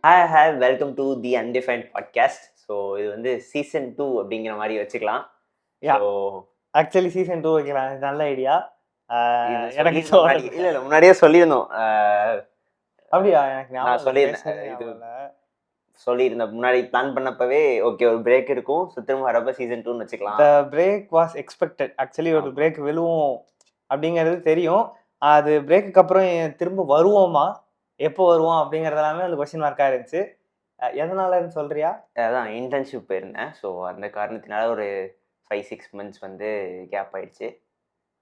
Hi welcome to the undefined podcast. So இது வந்து season 2 அப்படிங்கிற மாதிரி வச்சுக்கலாம். யா ஸோ ஆக்சுவலி சீசன் 2 வைக்கலாம், இது நல்ல ஐடியா. எனக்கு முன்னாடியே சொல்லியிருந்தோம். அப்படியா? எனக்கு நான் ஞாபகம் சொல்லியிருந்தேன். இது சொல்லியிருந்தேன் முன்னாடி பிளான் பண்ணப்பவே. ஓகே, ஒரு பிரேக் இருக்கும், திரும்ப வரப்ப சீசன் 2ன்னு வச்சுக்கலாம். த பிரேக் வாஸ் எக்ஸ்பெக்டட். ஆக்சுவலி ஒரு பிரேக் விழுவும் அப்படிங்கிறது தெரியும். அது பிரேக்குக்கு அப்புறம் திரும்ப வருவோமா, எப்போ வருவோம் அப்படிங்கிறது எல்லாமே அந்த கொஸ்டின் மார்க்காக இருந்துச்சு. எதனாலன்னு சொல்றியா? அதான் இன்டர்ன்ஷிப் போயிருந்தேன். ஸோ அந்த காரணத்தினால ஒரு 5-6 months வந்து கேப் ஆயிடுச்சு.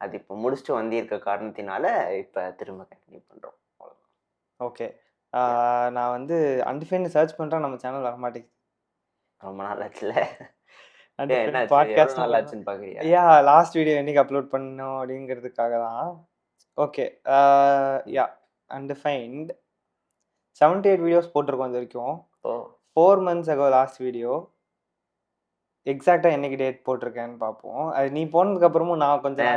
அது இப்போ முடிச்சுட்டு வந்திருக்க காரணத்தினால இப்போ திரும்ப கண்டினியூ பண்ணுறோம். ஓகே, நான் வந்து அன்டிஃபைன் சர்ச் பண்ணுறேன், நம்ம சேனல் வர மாட்டேங்குது. ரொம்ப நாள் ஆச்சுல. பாட்காஸ்ட் யா லாஸ்ட் வீடியோ என்னைக்கு அப்லோட் பண்ணோம் அப்படிங்கிறதுக்காக தான். ஓகே, யா அன்டிஃபைன்ட் 78 வீடியோஸ் போட்டிருக்கோம் இது வரைக்கும். 4 months ago லாஸ்ட் வீடியோ. எக்ஸாக்டாக என்னைக்கு டேட் போட்டிருக்கேன்னு பார்ப்போம். அது நீ போனதுக்கு அப்புறமும் நான் கொஞ்சம்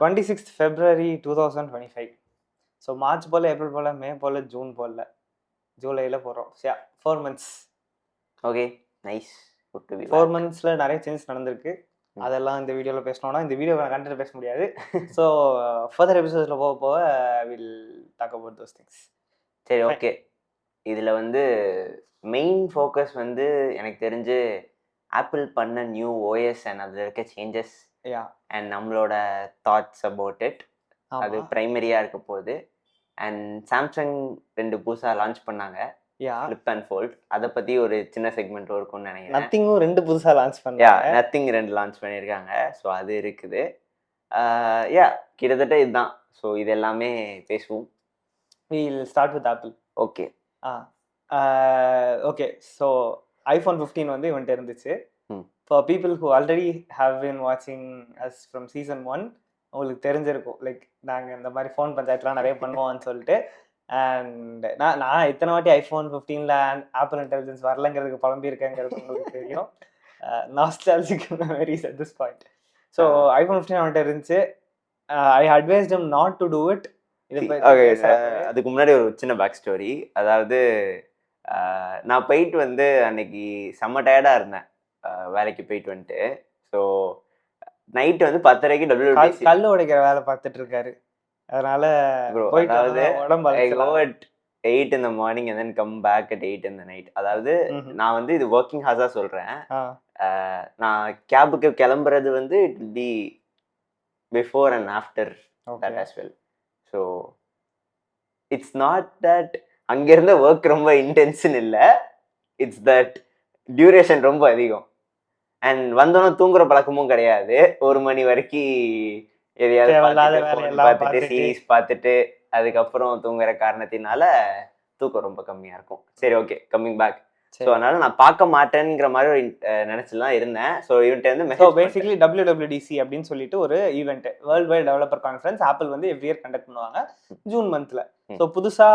26th February 2025. ஸோ மார்ச் போல், ஏப்ரல் போல், மே போல், ஜூன் போல், ஜூலையில் போகிறோம். 4 months. Okay, nice. 4 monthsல நிறைய சேஞ்ச் நடந்திருக்கு. அதெல்லாம் இந்த வீடியோவில் பேசணும்னா இந்த வீடியோவை கண்டிப்பாக பேச முடியாது. ஸோ ஃபர்தர் எபிசோட்ஸில் போக போக we'll talk about those things. சரி, ஓகே. இதில் வந்து மெயின் ஃபோக்கஸ் வந்து எனக்கு தெரிஞ்சு ஆப்பிள் பண்ண நியூ ஓஎஸ் அண்ட் அதில் இருக்க சேஞ்சஸ் அண்ட் நம்மளோட தாட்ஸ் அபவுட் இட், அது ப்ரைமரியாக இருக்க போகுது. அண்ட் சாம்சங் 2 புதுசாக லான்ச் பண்ணாங்க, ஃப்ளிப் அண்ட் ஃபோல்ட். அதை பற்றி ஒரு சின்ன செக்மெண்ட் இருக்கும்னு நினைக்கிறேன். நத்திங்கும் 2 புதுசாக லான்ச் பண்ணாங்க. நத்திங் 2 லான்ச் பண்ணியிருக்காங்க. ஸோ அது இருக்குது. கிட்டத்தட்ட இதுதான். ஸோ இது எல்லாமே பேசுவோம். We'll start with Apple. Okay. Okay, so iPhone 15 வந்து இவன்ட்டு இருந்துச்சு. For people who already have been watching us from season 1, உங்களுக்கு தெரிஞ்சிருக்கும் லைக் நாங்கள் இந்த மாதிரி ஃபோன் பஞ்சாயத்துலாம் நிறைய பண்ணுவோம்னு சொல்லிட்டு. அண்ட் நான் இத்தனை வாட்டி iPhone 15ல ஆப்பிள் இன்டெலிஜென்ஸ் வரலங்கிறதுக்கு புலம்பியிருக்கேங்கிறது உங்களுக்கு தெரியும். Nostalgic memories at this point. So iPhone 15 அவன்கிட்ட இருந்துச்சு. I advised him not to do it. அதுக்கு முன்னாடி ஒரு சின்ன பேக் ஸ்டோரி. அதாவது நான் போயிட்டு வந்து அன்னைக்கு செம்ம டயர்டாக இருந்தேன், வேலைக்கு போயிட்டு வந்துட்டு. ஸோ நைட்டு வந்து 10:30க்கு WWDC கல் உடைக்கிற வேலை பார்த்துட்டு இருக்காரு. அதனால அதாவது 8 in the morning and then come back at 8 in the night. அதாவது நான் வந்து இது ஒர்க்கிங் ஹார்ஸாக சொல்கிறேன். நான் கேபுக்கு கிளம்புறது வந்து it will be before and after that as well. So it's not that அங்கேருந்த ஒர்க் ரொம்ப இன்டென்ஷன் இல்லை, இட்ஸ் தட் டியூரேஷன் ரொம்ப அதிகம். அண்ட் வந்தோன்னே தூங்குற பழக்கமும் கிடையாது. 1 மணி வரைக்கும் எதையாவது பார்த்துட்டு சீரீஸ் பார்த்துட்டு அதுக்கப்புறம் தூங்குற காரணத்தினால தூக்கம் ரொம்ப கம்மியாக இருக்கும். சரி, ஓகே, கம்மிங் பேக். ஸோ அதனால நான் பார்க்க மாட்டேங்கிற மாதிரி ஒரு நினைச்சுலாம் இருந்தேன். ஸோ இவன்ட்டு வந்து பேசிக்கலி WWDC அப்படின்னு சொல்லிட்டு ஒரு event, world wide developer conference apple வந்து எவ்ரி இயர் கண்டக்ட் பண்ணுவாங்க ஜூன் மந்த்ல. ஸோ புதுசா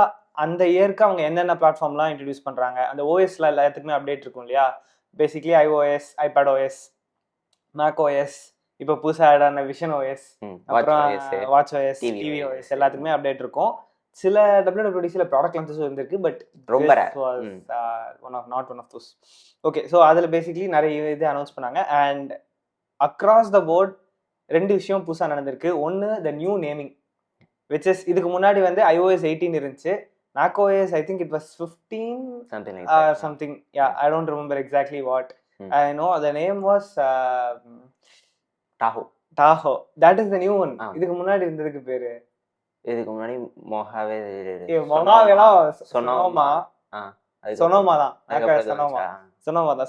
அந்த இயருக்கு அவங்க என்னென்ன பிளாட்ஃபார்ம்லாம் இன்ட்ரடியூஸ் பண்றாங்க, அந்த ஓஎஸ்ல எல்லாத்துக்குமே அப்டேட் இருக்கும் இல்லையா. பேசிக்கலி iOS, iPadOS, macOS, இப்போ புதுசாக ஆட் ஆன visionOS, அப்புறம் watchOS, tvOS எல்லாத்துக்குமே அப்டேட் இருக்கும். சில WWDCல ப்ராடக்ட் லான்ச்சஸ் இருந்திருக்கு, பட் ரொம்ப not one of those. Okay, so அதில் பேசிக்லி நிறைய இது அனௌன்ஸ் பண்ணாங்க. அண்ட் அக்ராஸ் த போர்ட் 2 விஷயம் புதுசாக நடந்திருக்கு. ஒன்று, the new naming, which is இதுக்கு முன்னாடி வந்து iOS 18 இருந்துச்சு. macOS I think it was 15 something. Yeah, I don't remember exactly what. I know the name was Tahoe. That is the new one. இதுக்கு முன்னாடி இருந்ததுக்கு பேரு, இதுக்கு முன்னாடி சொனோமா தான்.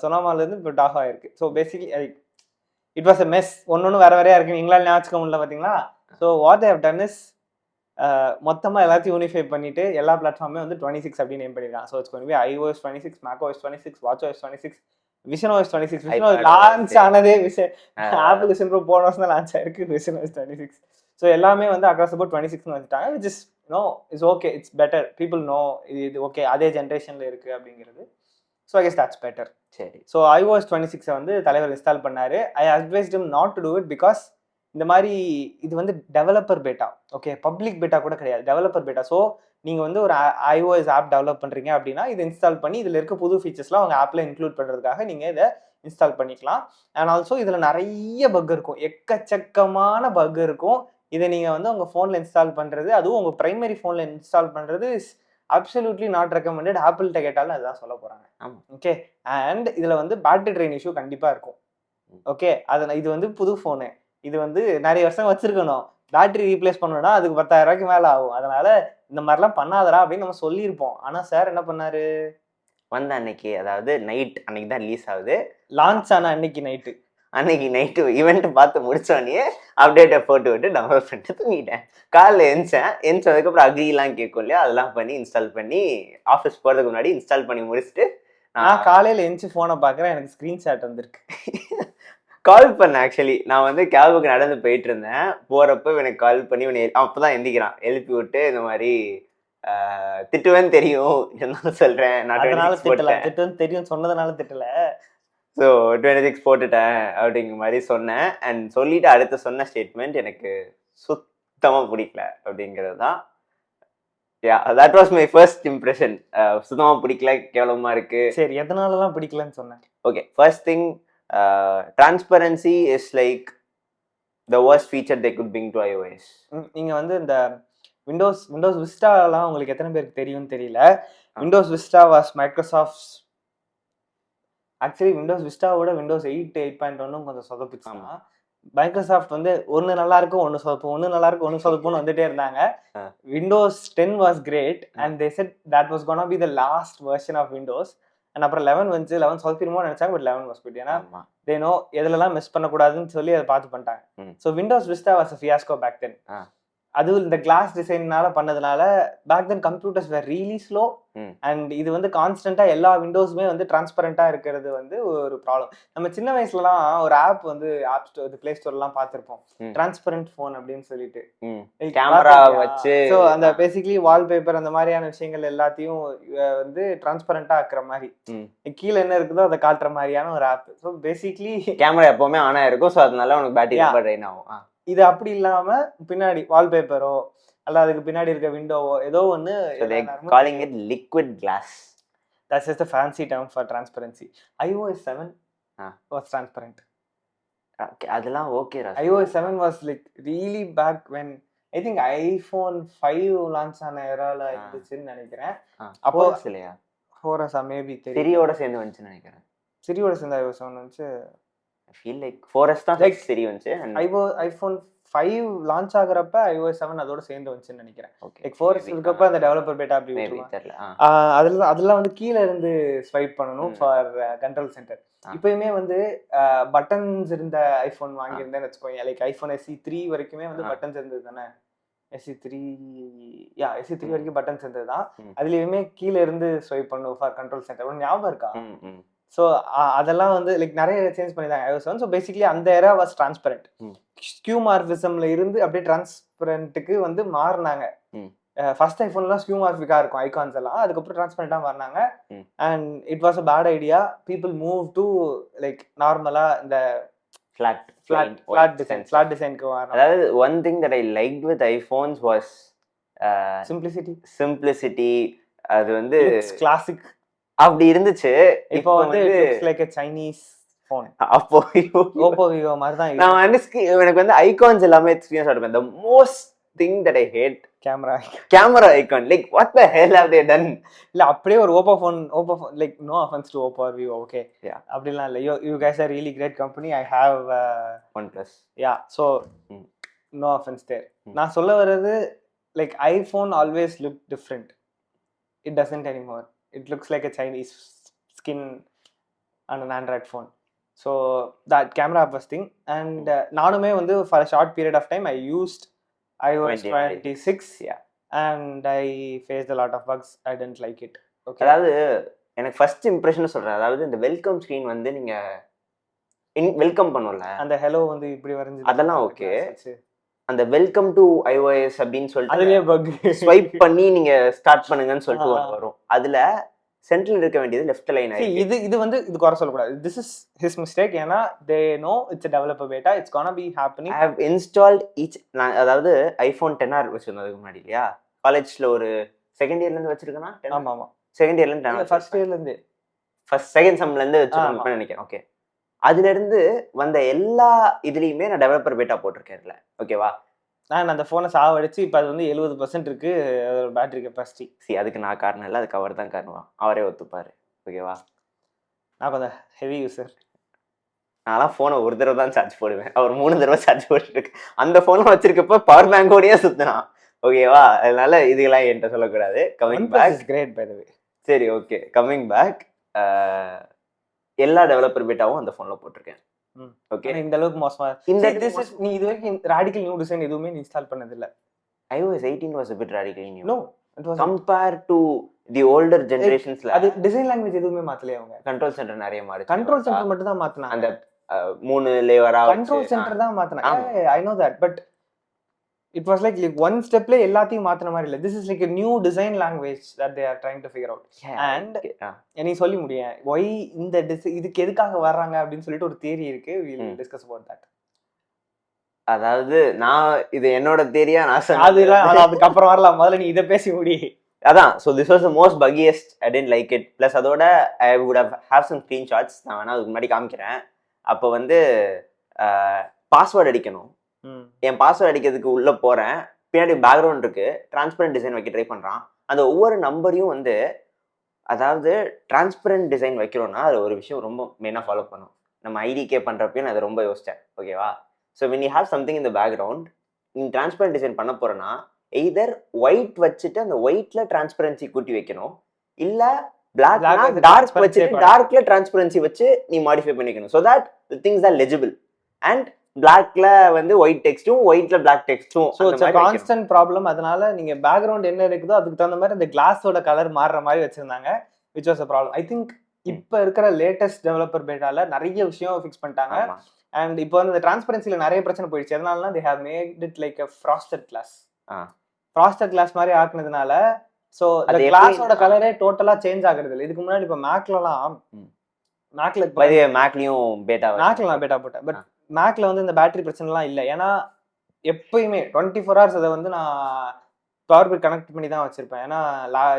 சொனோமால இருந்து இப்போ டாஹோ ஆயிருக்கு. So basically it was a mess. ஒன்னொன்னு வேற வேறையா இருக்கு, நீங்களால ஞாபகம் இல்லை பார்த்தீங்களா. So what they have done is மொத்தமாக எல்லாத்தையும் யூனிஃபை பண்ணிட்டு எல்லா பிளாட்ஃபார்மே வந்து 26 அப்படின்னு நேம் பண்ணிருக்காங்க. So it's going to be iOS 26, macOS 26, watchOS 26, visionOS 26. visionOS launch ஆனதே ஆப்பிள் விஷன் ப்ரோ போன வருஷம் தான் லான்ச் ஆயிருக்கு. visionOS 26. ஸோ எல்லாமே வந்து அக்ராஸ் அபவுட் 26 வந்துட்டாங்க, which is it's okay, it's better. People know இது ஓகே அதே ஜென்ரேஷன்ல இருக்கு அப்படிங்கிறது. So I guess that's better. சரி, ஸோ iOS 26 வந்து தலைவர் இன்ஸ்டால் பண்ணாரு. I advised him not to do it because இந்த மாதிரி இது வந்து developer beta, okay, public beta கூட கிடையாது, டெவலப்பர் பேட்டா. ஸோ நீங்கள் வந்து ஒரு iOS ஆப் டெவலப் பண்ணுறீங்க அப்படின்னா இதை இன்ஸ்டால் பண்ணி இதில் இருக்க புது ஃபீச்சர்ஸ்லாம் உங்கள் ஆப்பில் இன்க்ளூட் பண்ணுறதுக்காக நீங்கள் இதை இன்ஸ்டால் பண்ணிக்கலாம். அண்ட் ஆல்சோ இதில் நிறைய பக் இருக்கும், எக்கச்சக்கமான பக் இருக்கும். இதை நீங்கள் வந்து உங்கள் ஃபோனில் இன்ஸ்டால் பண்ணுறது, அதுவும் உங்கள் ப்ரைமரி ஃபோனில் இன்ஸ்டால் பண்ணுறது இஸ் அப்சல்யூட்லி நாட் ரெக்கமெண்டட். ஆப்பிள்கிட்ட கேட்டாலும் அதுதான் சொல்ல போகிறாங்க. ஓகே, அண்ட் இதில் வந்து பேட்டரி ட்ரெயின் இஷ்யூ கண்டிப்பாக இருக்கும். ஓகே, இது வந்து புது ஃபோனு, இது வந்து நிறைய வருஷம் வச்சிருக்கணும், பேட்டரி ரீப்ளேஸ் பண்ணணும்னா அதுக்கு 10,000 ரூபாய்க்கு மேலே ஆகும். அதனால இந்த மாதிரிலாம் பண்ணாதரா அப்படின்னு நம்ம சொல்லியிருப்போம். ஆனால் சார் என்ன பண்ணாரு, வந்த அன்னைக்கு, அதாவது நைட் அன்னைக்கு தான் ரிலீஸ் ஆகுது, லான்ச் ஆன அன்னைக்கு நைட்டு ஈவெண்ட் பார்த்து முடிச்சோடனே அப்டேட்டை போட்டு விட்டு டவுன்லோட் பண்ணிட்டு தூங்கிட்டேன். காலைல எந்திரிச்சதுக்கப்புறம் அக்ரிலாம் கேட்கும் இல்லையா, அதெல்லாம் பண்ணி இன்ஸ்டால் பண்ணி ஆஃபீஸ் போகிறதுக்கு முன்னாடி இன்ஸ்டால் பண்ணி முடிச்சுட்டு நான் காலையில் எந்திரிச்சு ஃபோனை பார்க்குறேன், எனக்கு ஸ்க்ரீன்ஷாட் வந்திருக்கு. கால் பண்ணேன். ஆக்சுவலி நான் வந்து கேபுக்கு நடந்து போயிட்டு இருந்தேன், போகிறப்ப எனக்கு கால் பண்ணி அப்போதான் எந்திக்கிறான், எழுப்பி விட்டு இந்த மாதிரி திட்டுவேன்னு தெரியும் இருந்தாலும் சொல்கிறேன், நான் திட்டுவேன்னு தெரியும் சொன்னதுனால திட்டல, ஸோ 26 போட்டுட்டேன் அப்படிங்கிற மாதிரி சொன்னேன். அண்ட் சொல்லிட்டு அடுத்து சொன்ன ஸ்டேட்மெண்ட் எனக்கு சுத்தமாக பிடிக்கல அப்படிங்கிறது தான். That was my first impression. சுத்தமாக பிடிக்கல, கேவலமாக இருக்கு. சரி, எதனாலலாம் பிடிக்கலன்னு சொன்னேன். Okay, first thing, transparency is like the worst feature they good bring to iOS. நீங்கள் வந்து இந்த விண்டோஸ் விஸ்டாலாம் உங்களுக்கு எத்தனை பேருக்கு தெரியும்னு தெரியல. Windows Vista was Microsoft, actually Windows விஸ்டாவோட விண்டோஸ் 8 8.1 கொஞ்சம் சொதப்பிச்சாங்க. மைக்ரோசாஃப்ட் வந்து ஒன்று நல்லா இருக்கும் ஒன்று சொதப்பும், ஒன்று நல்லா இருக்கும் ஒன்று சொதப்புன்னு வந்துட்டே இருந்தாங்க. Windows 10 was great and they said that was gonna be the last version of Windows. And அப்புறம் 11 வந்து 11 சொதப்பிடுமோ நினைச்சாங்க, பட் 11 வாஸ் குட். ஏன்னா தேனோ எதுலலாம் மிஸ் பண்ணக்கூடாதுன்னு சொல்லி அதை பார்த்து பண்ணிட்டாங்க. So Windows Vista was a fiasco back then. அதுவும் இந்த கிளாஸ் டிசைன்னால பண்ணதுனால back then computers were really slow. And இது வந்து கான்ஸ்டன்டா எல்லா விண்டோஸுமே வந்து டிரான்ஸ்பரண்டா இருக்கிறது வந்து ஒரு ப்ராப்ளம். நம்ம சின்ன வயசுலலாம் ஒரு ஆப் வந்து ஆப் ஸ்டோர் பிளே ஸ்டோர்லாம் பார்த்துருப்போம், டிரான்ஸ்பரண்ட் ஃபோன் அப்படின்னு சொல்லிட்டு, கேமரா வச்சு. ஸோ அந்த பேசிக்லி வால்பேப்பர் அந்த மாதிரியான விஷயங்கள் எல்லாத்தையும் வந்து டிரான்ஸ்பரண்டா ஆக்குற மாதிரி, கீழே என்ன இருக்குதோ அதை காட்டுற மாதிரியான ஒரு ஆப். ஸோ பேசிக்லி கேமரா எப்பவுமே ஆனா இருக்கும், ஸோ அதனால உனக்கு பேட்டரி ரொம்ப ட்ரைன் ஆகும். இது அப்படி இல்லாம பின்னாடி வால்பேப்பரோ அல்ல அதுக்கு பின்னாடி இருக்க விண்டோவோ ஏதோ ஒன்று, calling it liquid glass. That's just a fancy term for transparency. iOS 7 was transparent. Okay, அதெல்லாம் okay. iOS 7 was like really back when I think iPhone 5 launch ஆன ஏரால இருந்துச்சுன்னு நினைக்கிறேன். அப்போ இல்லையா 4S மேபி சிரியோட சேர்ந்து வந்துச்சுன்னு நினைக்கிறேன். சிரியோட சேர்ந்து iOS 7 வந்துச்சு. I feel like 4S தான் லைக் சிரி வந்துச்சு. iPhone 5 லான்ச் ஆகுறப்ப iOS 7 அதோட சேர்ந்து வந்துச்சுன்னு நினைக்கிறேன். லைக் 4S இருக்கப்ப அந்த டெவலப்பர் பேட்டா அப்படி விட்டுருவாங்க. அதெல்லாம் வந்து கீழே இருந்து ஸ்வைப் பண்ணணும் ஃபார் கண்ட்ரோல் சென்டர். இப்பயுமே வந்து பட்டன்ஸ் இருந்த ஐஃபோன் வாங்கியிருந்தேன்னு வச்சுக்கோங்க, லைக் ஐஃபோன் SE 3 வரைக்குமே வந்து பட்டன்ஸ் இருந்தது தானே. SE 3 வரைக்கும் பட்டன்ஸ் இருந்தது தான். அதுலயுமே கீழே இருந்து ஸ்வைப் பண்ணும் ஃபார் கண்ட்ரோல் சென்டர். ஞாபகம் இருக்கா? ஸோ அதெல்லாம் வந்து லைக் நிறைய சேஞ்ச் பண்ணிதாங்க iOS 7. ஸோ பேசிக்லி அந்த ஏரா வாஸ் டிரான்ஸ்பரண்ட். ஸ்கியூமார்பிசம்ல இருந்து அப்படியே டிரான்ஸ்பரண்ட்டுக்கு வந்து மாறினாங்க. ஃபர்ஸ்ட் ஐஃபோன்லாம் ஸ்கியூமார்பிக்கா இருக்கும் ஐகான்ஸ் எல்லாம், அதுக்கப்புறம் டிரான்ஸ்பரண்டா மாறினாங்க. And it was a bad idea. People move to like நார்மலா இந்த ஃபிளாட் டிசைனுக்கு வராங்க. அதாவது one thing that I liked with iPhones was simplicity. அது வந்து கிளாசிக் அப்படி இருந்துச்சு. இப்போ வந்து it's like a Chinese phone. அப்போ Oppo Vivo மாதிரி தான். நான் வந்து எனக்கு வந்து ஐகான்ஸ் எல்லாமே எக்ஸ்பீரியன்ஸ் ஆடுவேன். the most thing that I hate camera icon. like what the hell have they done? இல்ல அப்படியே ஒரு Oppo phone like no offense to Oppo or Vivo, okay, அப்படிலாம் இல்ல. you guys are really great company. I have OnePlus. so no offense there. நான் சொல்ல வர்றது like iPhone always looked different. It doesn't anymore. It looks like a Chinese skin on an Android phone. So that camera was thing. And நானுமே வந்து for a short period of time I used iOS 26 and I faced a lot of bugs. I didn't like it. Okay, அதாவது எனக்கு first impression சொல்றேன். அதாவது இந்த welcome screen வந்து நீங்க welcome பண்ணுவல, அந்த ஹலோ வந்து இப்படி வரைஞ்சு அதெல்லாம் ஓகே. அந்த வெல்கம் டு iOS அப்படின்னு சொல்லிட்டு அதுலயே பக் ஸ்வைப் பண்ணி நீங்க ஸ்டார்ட் பண்ணுங்கன்னு சொல்லிட்டு வரும். அதுல சென்டர்ல இருக்க வேண்டியது லெஃப்ட் லைன் See, ஆயிருக்கு. இது வந்து இது குறை சொல்லக்கூடாது. This is his mistake. ஏன்னா they know it's a developer beta, it's gonna be happening. I have installed each. நான் அதாவது ஐஃபோன் 10R வச்சிருந்ததுக்கு முன்னாடி இல்லையா, காலேஜ்ல ஒரு செகண்ட் இயர்ல இருந்து வச்சிருக்கேனா? ஆமா ஆமா, செகண்ட் இயர்ல இருந்து இல்ல ஃபர்ஸ்ட் இயர்ல இருந்து, ஃபர்ஸ்ட் செகண்ட் செம்ல இருந்து வச்சிருக்கேன் நினைக்கிறேன். ஓகே, அதுல இருந்து வந்த எல்லா இதுலயுமே நான் டெவலப்பர் பேட்டா போட்டிருக்கேன்ல. ஓகேவா, நான் அந்த போனை சாவடிச்சு இப்போ அது வந்து 70% இருக்கு அதோட பேட்டரி கெப்பாசிட்டி. சி அதுக்கு நான் காரணம் இல்லை, அதுக்கு அவர் தான் காரணம், அவரே ஒத்துப்பாரு. ஓகேவா, நான் கொஞ்சம் ஹெவி யூசர். நான்லாம் ஃபோனை ஒரு தடவை தான் சார்ஜ் போடுவேன், அவர் 3 தடவை சார்ஜ் போட்டுருக்கு. அந்த ஃபோனை வச்சிருக்கப்ப பவர் பேங்கோடயே சுத்தினான். ஓகேவா, அதனால இதெல்லாம் என்கிட்ட சொல்லக்கூடாது. Coming back, great by the way. சரி ஓகே, கமிங் பேக், எல்லா டெவலப்பர் பேட்டாவும் அந்த ஃபோன்ல போட்டிருக்கேன். ஓகே, இந்த அளவுக்கு மோசமா இந்த நீ இது வரைக்கும் ராடிக்கல் நியூ டிசைன் எதுவுமே இன்ஸ்டால் பண்ணது இல்ல? iOS 18 was a bit radically new. No, it was compared to the older generations. அது டிசைன் லாங்குவேஜ் எதுவுமே மாத்தலையா அவங்க? கண்ட்ரோல் சென்டர் நிறைய மாறிச்சு. கண்ட்ரோல் சென்டர் மட்டும் தான் மாத்துனாங்க. அந்த 3 லேயரா கண்ட்ரோல் சென்டர் தான் மாத்துனாங்க. I know that, but it was like one stepல எல்லாத்தையும் மாத்துன மாதிரி இல்ல. This is like a new design language that they are trying to figure out. And நீ சொல்லி முடியேன் why இந்த இதுக்கு எதுக்காக வர்றாங்க அப்படின்னு சொல்லிட்டு ஒரு தியரி இருக்கு. We will discuss about that. அதாவது நான் இது என்னோட தியரியா நான் அதுக்கு அப்புறம் வரலாம், முதல்ல நீ இதை பேசி முடி. அதான், so this was the most buggiest, I didn't like it. Plus அதோட I would have some screenshots, நான் வேணா அதுக்கு முன்னாடி காமிக்கிறேன். அப்போ வந்து பாஸ்வேர்டு அடிக்கணும். என் பாஸ்வேர்டு அடிக்கிறதுக்கு உள்ள போறேன், பின்னாடி பேக்ரவுண்ட் இருக்கு, டிரான்ஸ்பரண்ட் டிசைன் வைக்க ட்ரை பண்றான். அந்த ஒவ்வொரு நம்பரையும் வந்து, அதாவது டிரான்ஸ்பரண்ட் டிசைன் வைக்கிறோம்னா அது ஒரு விஷயம் ரொம்ப மெயினாக ஃபாலோ பண்ணும். நம்ம ஐடிகே பண்றப்பயும் நான் அதை ரொம்ப யோசிச்சேன். ஓகேவா, so when you have something in the background, நீ டிரான்ஸ்பரண்ட் டிசைன் பண்ண போறேன்னா எய்தர் ஒயிட் வச்சுட்டு அந்த ஒயிட்ல டிரான்ஸ்பரன்சி கூட்டி வைக்கணும், இல்ல பிளாக் டார்க் வச்சுட்டு டார்க்ல டிரான்ஸ்பரன்சி வச்சு நீ மாடிஃபை பண்ணிக்கணும். So that the things are legible. And பிளாக்ல வந்து ஒயிட் டெக்ஸ்டும் ஒயிட்ல பிளாக் டெக்ஸ்டும். So it's a constant problem. அதனால நீங்க பேக்ரவுண்ட் என்ன இருக்குதோ அதுக்கு தகுந்த மாதிரி அந்த கிளாஸோட கலர் மாறுற மாதிரி வச்சிருந்தாங்க, which was a problem. I think இப்போ இருக்கிற லேட்டஸ்ட் டெவலப்பர் பேட்டால நிறைய விஷயம் ஃபிக்ஸ் பண்ணிட்டாங்க. அண்ட் இப்போ வந்து இந்த டிரான்ஸ்பரன்சில நிறைய பிரச்சனை போயிடுச்சு. எதனாலனா they have made it like a frosted glass. Frosted glass மாதிரி ஆக்குனதுனால ஸோ அந்த கிளாஸோட கலரே டோட்டலா சேஞ்ச் ஆகுறது இல்லை. இதுக்கு முன்னாடி இப்போ மேக்லலாம் மேக்லயும் பேட்டா போட்டேன். பட் மேக்ல வந்து இந்த பேட்டரி பிரச்சனைலாம் இல்லை. ஏன்னா எப்பயுமே 24 hours அதை வந்து நான் பவர் பில் கனெக்ட் பண்ணி தான் வச்சிருப்பேன். ஏன்னா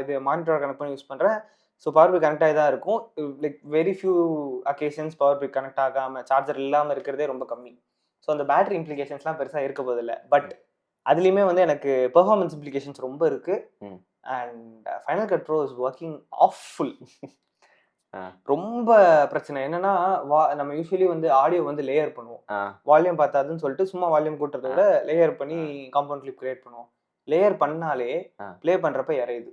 இது மானிட்டர் கனெக்ட் பண்ணி யூஸ் பண்றேன். ஸோ பவர் பில் கனெக்ட் ஆகி தான் இருக்கும். Like very few occasions power bill connect ஆகாமல் சார்ஜர் இல்லாமல் இருக்கிறதே ரொம்ப கம்மி. ஸோ அந்த பேட்டரி இம்ப்ளிகேஷன்ஸ்லாம் பெருசாக இருக்க போதில்லை. பட் அதுலேயுமே வந்து எனக்கு பெர்ஃபார்மன்ஸ் இம்ப்ளிகேஷன்ஸ் ரொம்ப இருக்கு. And final cut bro is working awful. ரொம்ப பிரச்சனை என்னன்னா, நம்ம யூஸ்வலி வந்து ஆடியோ வந்து லேயர் பண்ணுவோம், வால்யூம் பார்த்தாதுன்னு சொல்லிட்டு சும்மா வால்யூம் கூட்டுறத விட லேயர் பண்ணி காம்பவுண்ட் கிளிப் கிரியேட் பண்ணுவோம். லேயர் பண்ணாலே பிளே பண்றப்ப இறையுது.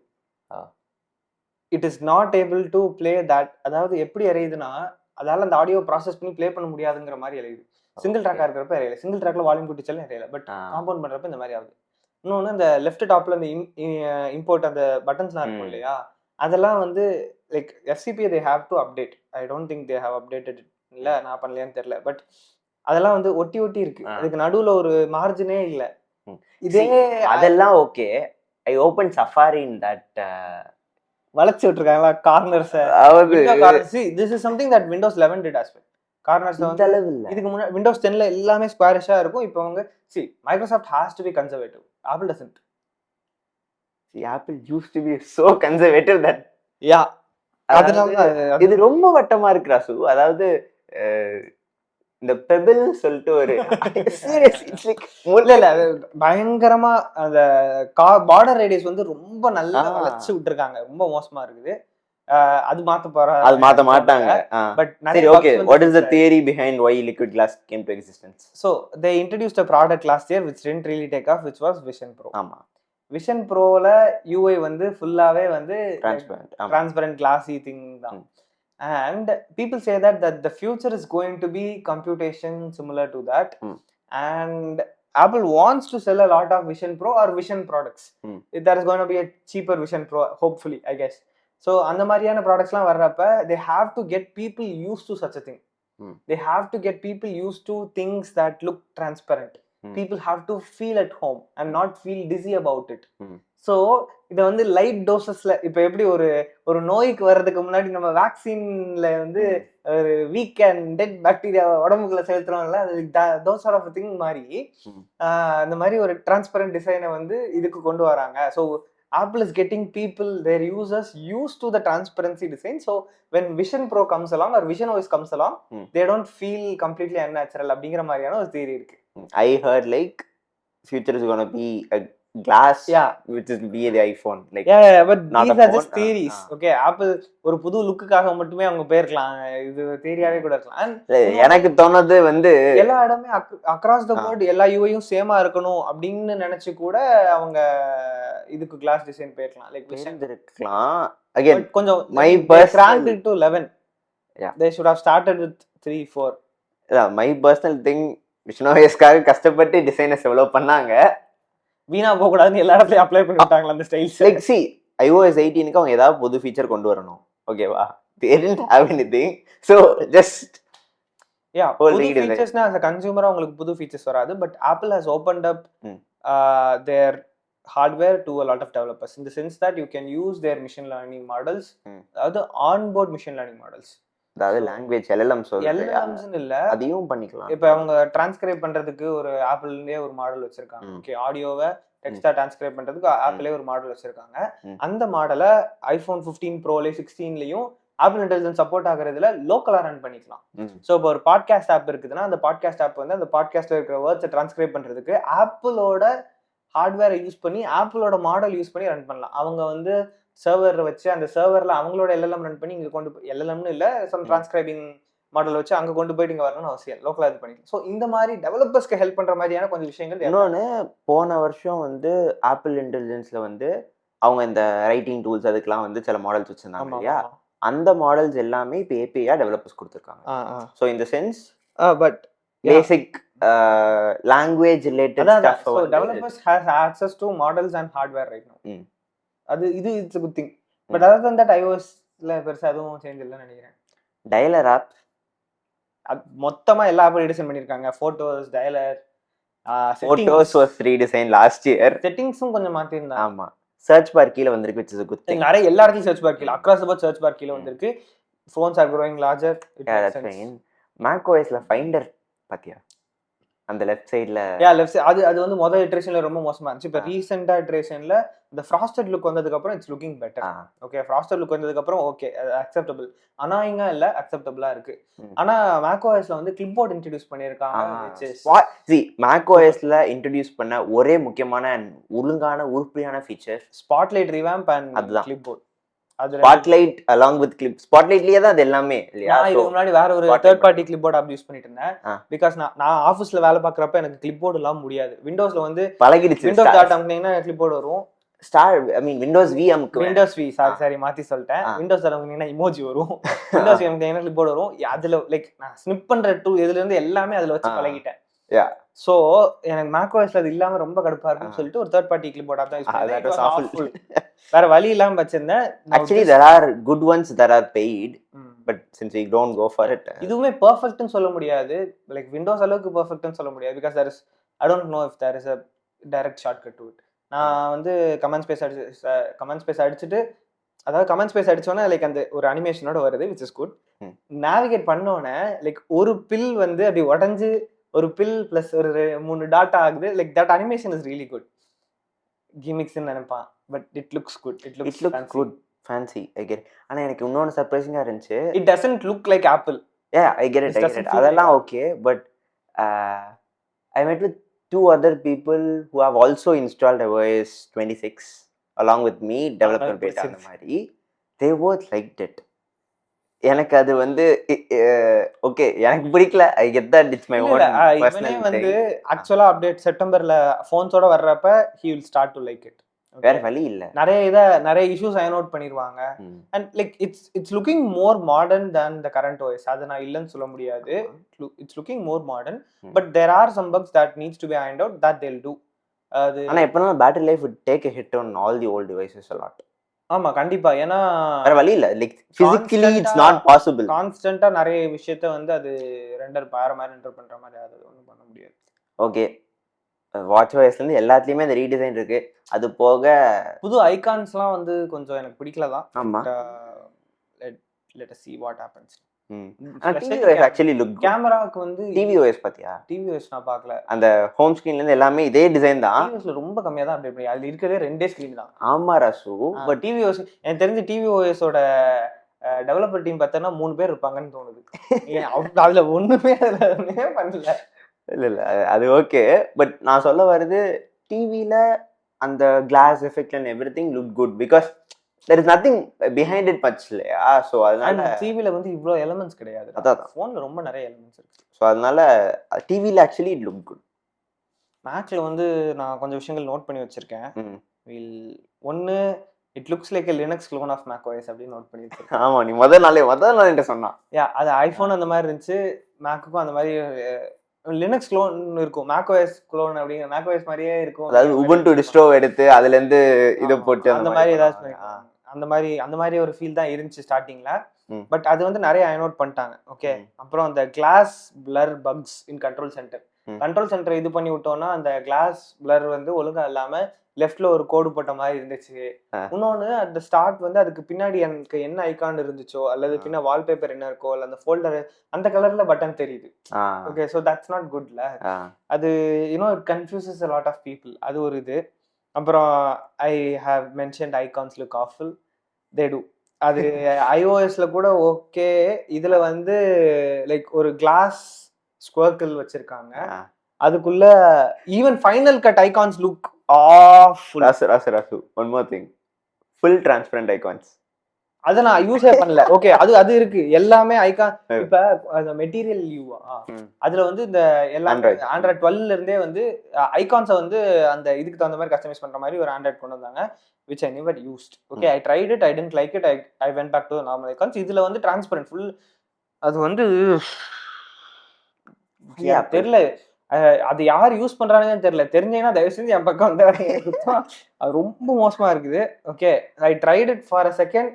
It is not able to play that. அதாவது எப்படி இறையுதுன்னா, அதால அந்த ஆடியோ ப்ராசஸ் பண்ணி பிளே பண்ண முடியாதுங்கிற மாதிரி இறையுது. சிங்கிள் ட்ராக்கா இருக்கிறப்ப இறையல, சிங்கிள் ட்ராக்ல வால்யூம் கூட்டிச்சாலும் இறையல. பட் காம்பவுண்ட் பண்றப்ப இந்த மாதிரி ஆகுது. இன்னொன்று இந்த லெஃப்ட் டாப்ல இந்த இம்போர்ட் அந்த பட்டன்ஸ்லாம் இருக்கும் இல்லையா, அதெல்லாம் வந்து like FCP they have to update. I don't think they have updated it. இல்ல நான் பண்ணலையான்னு தெரியல. பட் அதெல்லாம் வந்து ஒட்டி ஒட்டி இருக்கு. அதுக்கு நடுவுல ஒரு மார்ஜினே இல்ல. இதே அதெல்லாம் okay. I opened Safari in that வளைச்சு விட்டுருக்காங்களா corners. This is something that Windows 11 did as well. Corners வந்து இதுக்கு முன்னாடி Windows 10ல எல்லாமே ஸ்கொயரிஷா இருக்கும். இப்போ அவங்க Microsoft has to be conservative. Apple doesn't. Apple used to be so conservative that இது ரொம்ப வட்டமா இருக்கு ராசு. அதாவது இந்த பெபிள் சொல்லிட்டு ஒரு பயங்கரமா அந்த பார்டர் ரேடியஸ் வந்து ரொம்ப நல்லா வளைச்சு விட்டுருக்காங்க. ரொம்ப மோசமா இருக்குது. அது மாத்த மாட்டாங்க. But okay, what is the theory behind why liquid glass came to existence? So they introduced a product last year which didn't really take off, which was Vision Pro. ஆமா, விஷன் ப்ரோல UI வந்து ஃபுல்லாவே வந்து transparent glassy thing தான். And people say that the future is going to be computation similar to that. And Apple wants to sell a lot of Vision Pro or Vision products. There is going to be a cheaper Vision Pro hopefully, I guess. So அந்த மாதிரியான ப்ராடக்ட்ஸ்லாம் வர்றப்ப they have to get people used to such a thing. They have to get people used to things that look transparent. People have to feel at home and not feel dizzy about it. So இதை வந்து light டோசஸ்ல இப்போ எப்படி ஒரு ஒரு நோய்க்கு வர்றதுக்கு முன்னாடி நம்ம வேக்சின்ல வந்து ஒரு வீக் அண்ட் டெட் பாக்டீரியா உடம்புக்குள்ள செலுத்துறோம்ல, அது தோஸ் ஆர் ஆஃப் திங் மாதிரி அந்த மாதிரி ஒரு டிரான்ஸ்பரண்ட் டிசைனை வந்து இதுக்கு கொண்டு வராங்க. So Apple is getting people, their users used to the transparency design. So when Vision Pro comes along or Vision OS comes along, they don't feel completely unnatural அப்படிங்கிற மாதிரியான ஒரு தியரி இருக்கு. I heard like future is gonna be a glass, which is be the iPhone, like but these are just theories. Okay, Apple ஒரு புது லுக்குக்காக மட்டுமே அவங்க போயிருக்கலாம், இது தியரியாவே கூட இருக்கலாம். எனக்கு தோணுது வந்து எல்லா இடமே அக்ராஸ் த போர்ட் எல்லா யூஐயும் சேமா இருக்கணும் அப்படின்னு நினைச்சு கூட அவங்க இதுக்கு கிளாஸ் டிசைன் போயிருக்கலாம். லைக் விஷன் இருக்கலாம். அகைன் கொஞ்சம் my personal cranked it to 11. They should have started with 3 4. my personal thing, Vision OSக்காக கஷ்டப்பட்டு டிசைனர்ஸ் டெவலப் பண்ணாங்க, வீணா போக கூடாதுன்னு எல்லா இடத்துலயும் அப்ளை பண்ணிட்டாங்களா அந்த ஸ்டைல்ஸ். லைக் see iOS 18க்கு அவங்க ஏதாவது புது ஃபீச்சர் கொண்டு வரணும். ஓகேவா, they didn't have anything, so just புது ஃபீச்சர்ஸ்னா as a consumer உங்களுக்கு புது ஃபீச்சர்ஸ் வராது. But Apple has opened up their hardware to a lot of developers in the sense that you can use their machine learning models, அதாவது onboard machine learning models, அதாவது language LLMs இல்ல அதையும் பண்ணிக்கலாம். இப்போ அவங்க டிரான்ஸ்கிரைப் பண்றதுக்கு ஒரு ஆப்பிள்லயே ஒரு மாடல் வச்சிருக்காங்க. ஓகே, ஆடியோவை டெக்ஸ்டா டிரான்ஸ்கிரைப் பண்றதுக்கு ஆப்பிளே ஒரு மாடல் வச்சிருக்காங்க. அந்த மாடலை iPhone 15 Proல 16லயும் ஆப்பிள் இன்டெலிஜென்ஸ் சப்போர்ட் ஆகுறதுல லோக்கலா ரன் பண்ணிக்கலாம். ஸோ இப்போ ஒரு பாட்காஸ்ட் ஆப் இருக்குதுன்னா அந்த பாட்காஸ்ட் ஆப் வந்து அந்த பாட்காஸ்ட்ல இருக்கிற வேர்ட்ஸை டிரான்ஸ்கிரைப் பண்றதுக்கு ஆப்பிளோட ஹார்ட்வேரை யூஸ் பண்ணி ஆப்பிளோட மாடல் யூஸ் பண்ணி ரன் பண்ணலாம். அவங்க வந்து சர்வர் வச்சு அந்த சர்வர்ல அவங்களோட LLM ரன் பண்ணி இங்க கொண்டு போய் LLMனு இல்ல சம் டிரான்ஸ்கிரைபிங் மாடல் வச்சு அங்க கொண்டு போயிட்டு இங்க வரணும்னு அவசியம் லோக்கலா இது பண்ணிக்கலாம். ஸோ இந்த மாதிரி டெவலப்பர்ஸ்க்கு ஹெல்ப் பண்ற மாதிரியான கொஞ்சம் விஷயங்கள். இன்னொன்னு, போன வருஷம் வந்து ஆப்பிள் இன்டெலிஜென்ஸ்ல வந்து அவங்க இந்த ரைட்டிங் டூல்ஸ் அதுக்கெல்லாம் வந்து சில மாடல்ஸ் வச்சிருந்தாங்க இல்லையா, அந்த மாடல்ஸ் எல்லாமே இப்போ ஏபிஐயா டெவலப்பர்ஸ் கொடுத்துருக்காங்க. ஸோ இந்த sense but basic language related stuff so developers has access to models and hardware right now. அது இது it's a good thing. But other than that iOSல பெருசா எதுவும் சேஞ்ச் இல்லைன்னு நினைக்கிறேன். டயலர் ஆப் மொத்தமா எல்லா ஆப்பும் ரீடிசைன் பண்ணிருக்காங்க. Photos, dialer, photos was redesign last year. செட்டிங்ஸும் கொஞ்சம் மாத்தி இருந்தாங்க. ஆமா, சர்ச் பார் கீழ வந்திருக்கு, which is a good thing. நிறைய எல்லா இடத்துலயும் சர்ச் பார் கீழ, across the board search bar கீழ வந்திருக்கு. phones are growing larger. That's fine. macOSல ஃபைண்டர் பாத்தியா அந்த லெஃப்ட் சைடுல? லெஃப்ட் சைடு அது வந்து முதல் இட்டரேஷன்ல ரொம்ப மோசமா இருந்துச்சு. இப்போ ரீசெண்டா இட்டரேஷன்ல இந்த ஃப்ராஸ்டட் லுக் வந்ததுக்கு அப்புறம் it's looking better. Okay, frosted look வந்ததுக்கு அப்புறம் ஓகே அக்செப்டபிள். அனாயிங்கா இல்ல, அக்செப்டபிளா இருக்கு. ஆனா macOSல வந்து கிளிப்போர்ட் இன்ட்ரோ듀ஸ் பண்ணிருக்காங்க. macOSல இன்ட்ரோ듀ஸ் பண்ண ஒரே முக்கியமான ஒழுங்கான உருப்படியான feature Spotlight revamp and clipboard. Spotlight along with clip ஸ்பாட்லைட்லயே தான் அது எல்லாமே இல்லையா? இதுக்கு முன்னாடி வேற ஒரு third party clipboard app use பண்ணிட்டு இருந்தேன். பிகாஸ் நான் ஆபீஸ்ல வேலை பார்க்கறப்ப எனக்கு கிளிப்போர்ட் எல்லாம் முடியாது. விண்டோஸ்ல வந்து பழகிடுச்சு. விண்டோஸ் டாட் அம்னீங்கன்னா கிளிப்போர்ட் வரும். விண்டோஸ் வி அமுக்கு, விண்டோஸ் வி சாரி மாத்தி சொல்லிட்டேன். விண்டோஸ் டாட் அம்னீங்கன்னா இமோஜி வரும். விண்டோஸ் வி அம்னீங்கன்னா கிளிப்போர்ட் வரும். அதுல லைக் நான் ஸ்னிப் பண்ற டூல் எதுல இருந்து எல்லாமே அதுல வச்சு பழகிட்டேன். சோ எனக்கு macOSல அது இல்லாம ரொம்ப கடுப்பா இருக்குன்னு சொல்லிட்டு ஒரு தேர்ட் பார்ட்டி கிளிப்போர்ட் ஆப் தான் யூஸ் பண்ணேன். வேற வழி இல்லாம வச்சிருந்தேன். Actually there are good ones that are paid, but since we don't go for it, இதுவுமே பெர்ஃபெக்ட்னு சொல்ல முடியாது. லைக் விண்டோஸ் அளவுக்கு பெர்ஃபெக்ட்னு சொல்ல முடியாது. because there is I don't know if there is a direct shortcut to it. நான் வந்து comment space அடிச்சிட்டு, அதாவது கமெண்ட் ஸ்பேஸ் அடிச்சோன்னா லைக் அந்த ஒரு அனிமேஷனோட வருது, which is good. நேவிகேட் பண்ணோன்னே லைக் ஒரு பில் வந்து அப்படி உடஞ்சு ஒரு பில் பிளஸ் ஒரு 3 டாட்டா ஆகுது. Like that animation is really good. கிமிக்ஸ்னு நினைப்பான், but it looks good. It looks good, fancy. I get. ஆனா எனக்கு இன்னொரு சர்ப்ரைசிங்கா இருந்துச்சு. It doesn't look like Apple. I get it. அதெல்லாம் okay, but I met with 2 other people who have also installed iOS 26 along with me, development beta அந்த மாதிரி. They both liked it. எனக்கு அது வந்து ஓகே, எனக்கு பிடிக்கல. I get that, it's my own personal thing. வந்து ஆக்சுவலா அப்டேட் செப்டம்பர்ல ஃபோன்ஸோட வர்றப்ப he will start to like it. வேற வழி இல்ல. நிறைய இஷ்யூஸ் அயர்ன் அவுட் பண்ணிடுவாங்க. And like it's looking more modern than the current OS. அதை நான் இல்லைன்னு சொல்ல முடியாது. It's looking more modern, but there are some bugs that needs to be ironed out that they'll do. அது ஆனா எப்பனா battery life would take a hit on all the old devices a lot. ஆமா கண்டிப்பா. ஏன்னா வேற வழி இல்ல. Like physically it's not possible. கான்ஸ்டன்ட்டா நிறைய விஷயத்தை வந்து அது ரெண்டர் மாதிரி ரெண்டர் பண்ற மாதிரி அது ஒண்ணும் பண்ண முடியாது. ஓகே, வாட்ச் ஓஎஸ்ல இருந்து எல்லாத்துலயுமே அந்த ரீடிசைன் இருக்கு. அது போக புது ஐகான்ஸ்லாம் வந்து கொஞ்சம் எனக்கு பிடிக்கல தான். ஆமா. Let us see what happens. TvOS actually look கேமராக்கு வந்து டிவிஓஎஸ் பாத்தியா? டிவிஓஎஸ் நான் பார்க்கல. அந்த ஹோம் ஸ்கிரீன்ல இருந்து எல்லாமே இதே டிசைன் தான். டிவிஓஎஸ்ல ரொம்ப கம்மியா தான் அப்டேட் பண்ணி. அதுல இருக்கதே 2 ஸ்கிரீன் தான். ஆமா ராசு. பட் டிவிஓஎஸ் எனக்கு தெரிஞ்சு டிவிஓஎஸோட டெவலப்பர் டீம் பார்த்தா 3 பேர் இருப்பாங்கன்னு தோணுது. அதுல ஒண்ணுமே பண்ணல. இல்ல அது ஓகே. பட் நான் சொல்ல வருது டிவில அந்த glass effect and everything look good because there is nothing behind it much இல்லையா? ஸோ அதனால டிவில வந்து இவ்வளோ எலிமெண்ட்ஸ் கிடையாது. அதான் ஃபோன்ல ரொம்ப நிறைய எலிமெண்ட்ஸ் இருக்கு. ஸோ அதனால டிவில ஆக்சுவலி இட் லுக் குட். மேக்ல வந்து நான் கொஞ்சம் விஷயங்கள் நோட் பண்ணி வச்சிருக்கேன். ஒன்னு it looks like Linux clone of Mac OS அப்படின்னு நோட் பண்ணி வச்சிருக்கேன். ஆமா, நீ முதல் நாள் என்கிட்ட சொன்னா. அது ஐபோன் அந்த மாதிரி இருந்துச்சு, மேக்குக்கும் அந்த மாதிரி லினக்ஸ் க்ளோன் இருக்கும், மேக் ஓஎஸ் க்ளோன் அப்படிங்கிற மேக் ஓஎஸ் மாதிரியே இருக்கும். அதாவது உபுண்டு டிஸ்ட்ரோ எடுத்து அதுல இருந்து இதை போட்டு அந்த மாதிரி ஏதாச்சும் அந்த மாதிரி ஒரு ஃபீல் தான் இருந்துச்சு ஸ்டார்டிங்ல. பட் அது வந்து நிறைய ஐநோட் பண்ணிட்டாங்க. ஓகே, அப்புறம் அந்த glass blur bugs in control centre இது பண்ணி விட்டோம்னா அந்த கிளாஸ் பிளர் வந்து ஒழுங்கா இல்லாம லெஃப்ட்ல ஒரு கோடு போட்ட மாதிரி இருந்துச்சு. இன்னொன்னு அந்த ஸ்டார்ட் வந்து அதுக்கு பின்னாடி எனக்கு என்ன ஐகான் இருந்துச்சோ அல்லது பின்ன வால்பேப்பர் என்ன இருக்கோ அல்ல அந்த ஃபோல்டர் அந்த கலர்ல பட்டன் தெரியுது. ஓகே, ஸோ தட்ஸ் நாட் குட்ல. அது it confuses a lot of people. அது ஒரு இது. அப்புறம் I have mentioned icons look awful. They do. அது iOSல கூட ஓகே. இதுல வந்து லைக் ஒரு கிளாஸ் ஸ்குவர்க்கிள் வச்சிருக்காங்க. அதுக்குள்ள even final cut icons look awful. Rasu one more thing, full transparent icons. அத நான் யூஸே பண்ணல. ஓகே, அது இருக்கு எல்லாமே ஐகான். இப்ப அந்த மெட்டீரியல் வியூவா அதுல வந்து இந்த எல்லா ஆண்ட்ராய்ட் 12ல இருந்தே வந்து ஐகான்ஸை வந்து அந்த இதுக்கு தகுந்த மாதிரி கஸ்டமைஸ் பண்ற மாதிரி ஒரு ஆண்ட்ராய்ட் கொண்டு வந்தாங்க, which I never used. Okay, I tried it, I didn't like it, I went back to the normal icons. இதுல வந்து டிரான்ஸ்பரண்ட் ஃபுல். அது வந்து தெரியல, அது யார் யூஸ் பண்றாங்கன்னு தெரியல. தெரிஞ்சீங்கன்னா தயவு செஞ்சு என் பக்கம் வந்து அது ரொம்ப மோசமா இருக்குது. Okay, I tried it for a second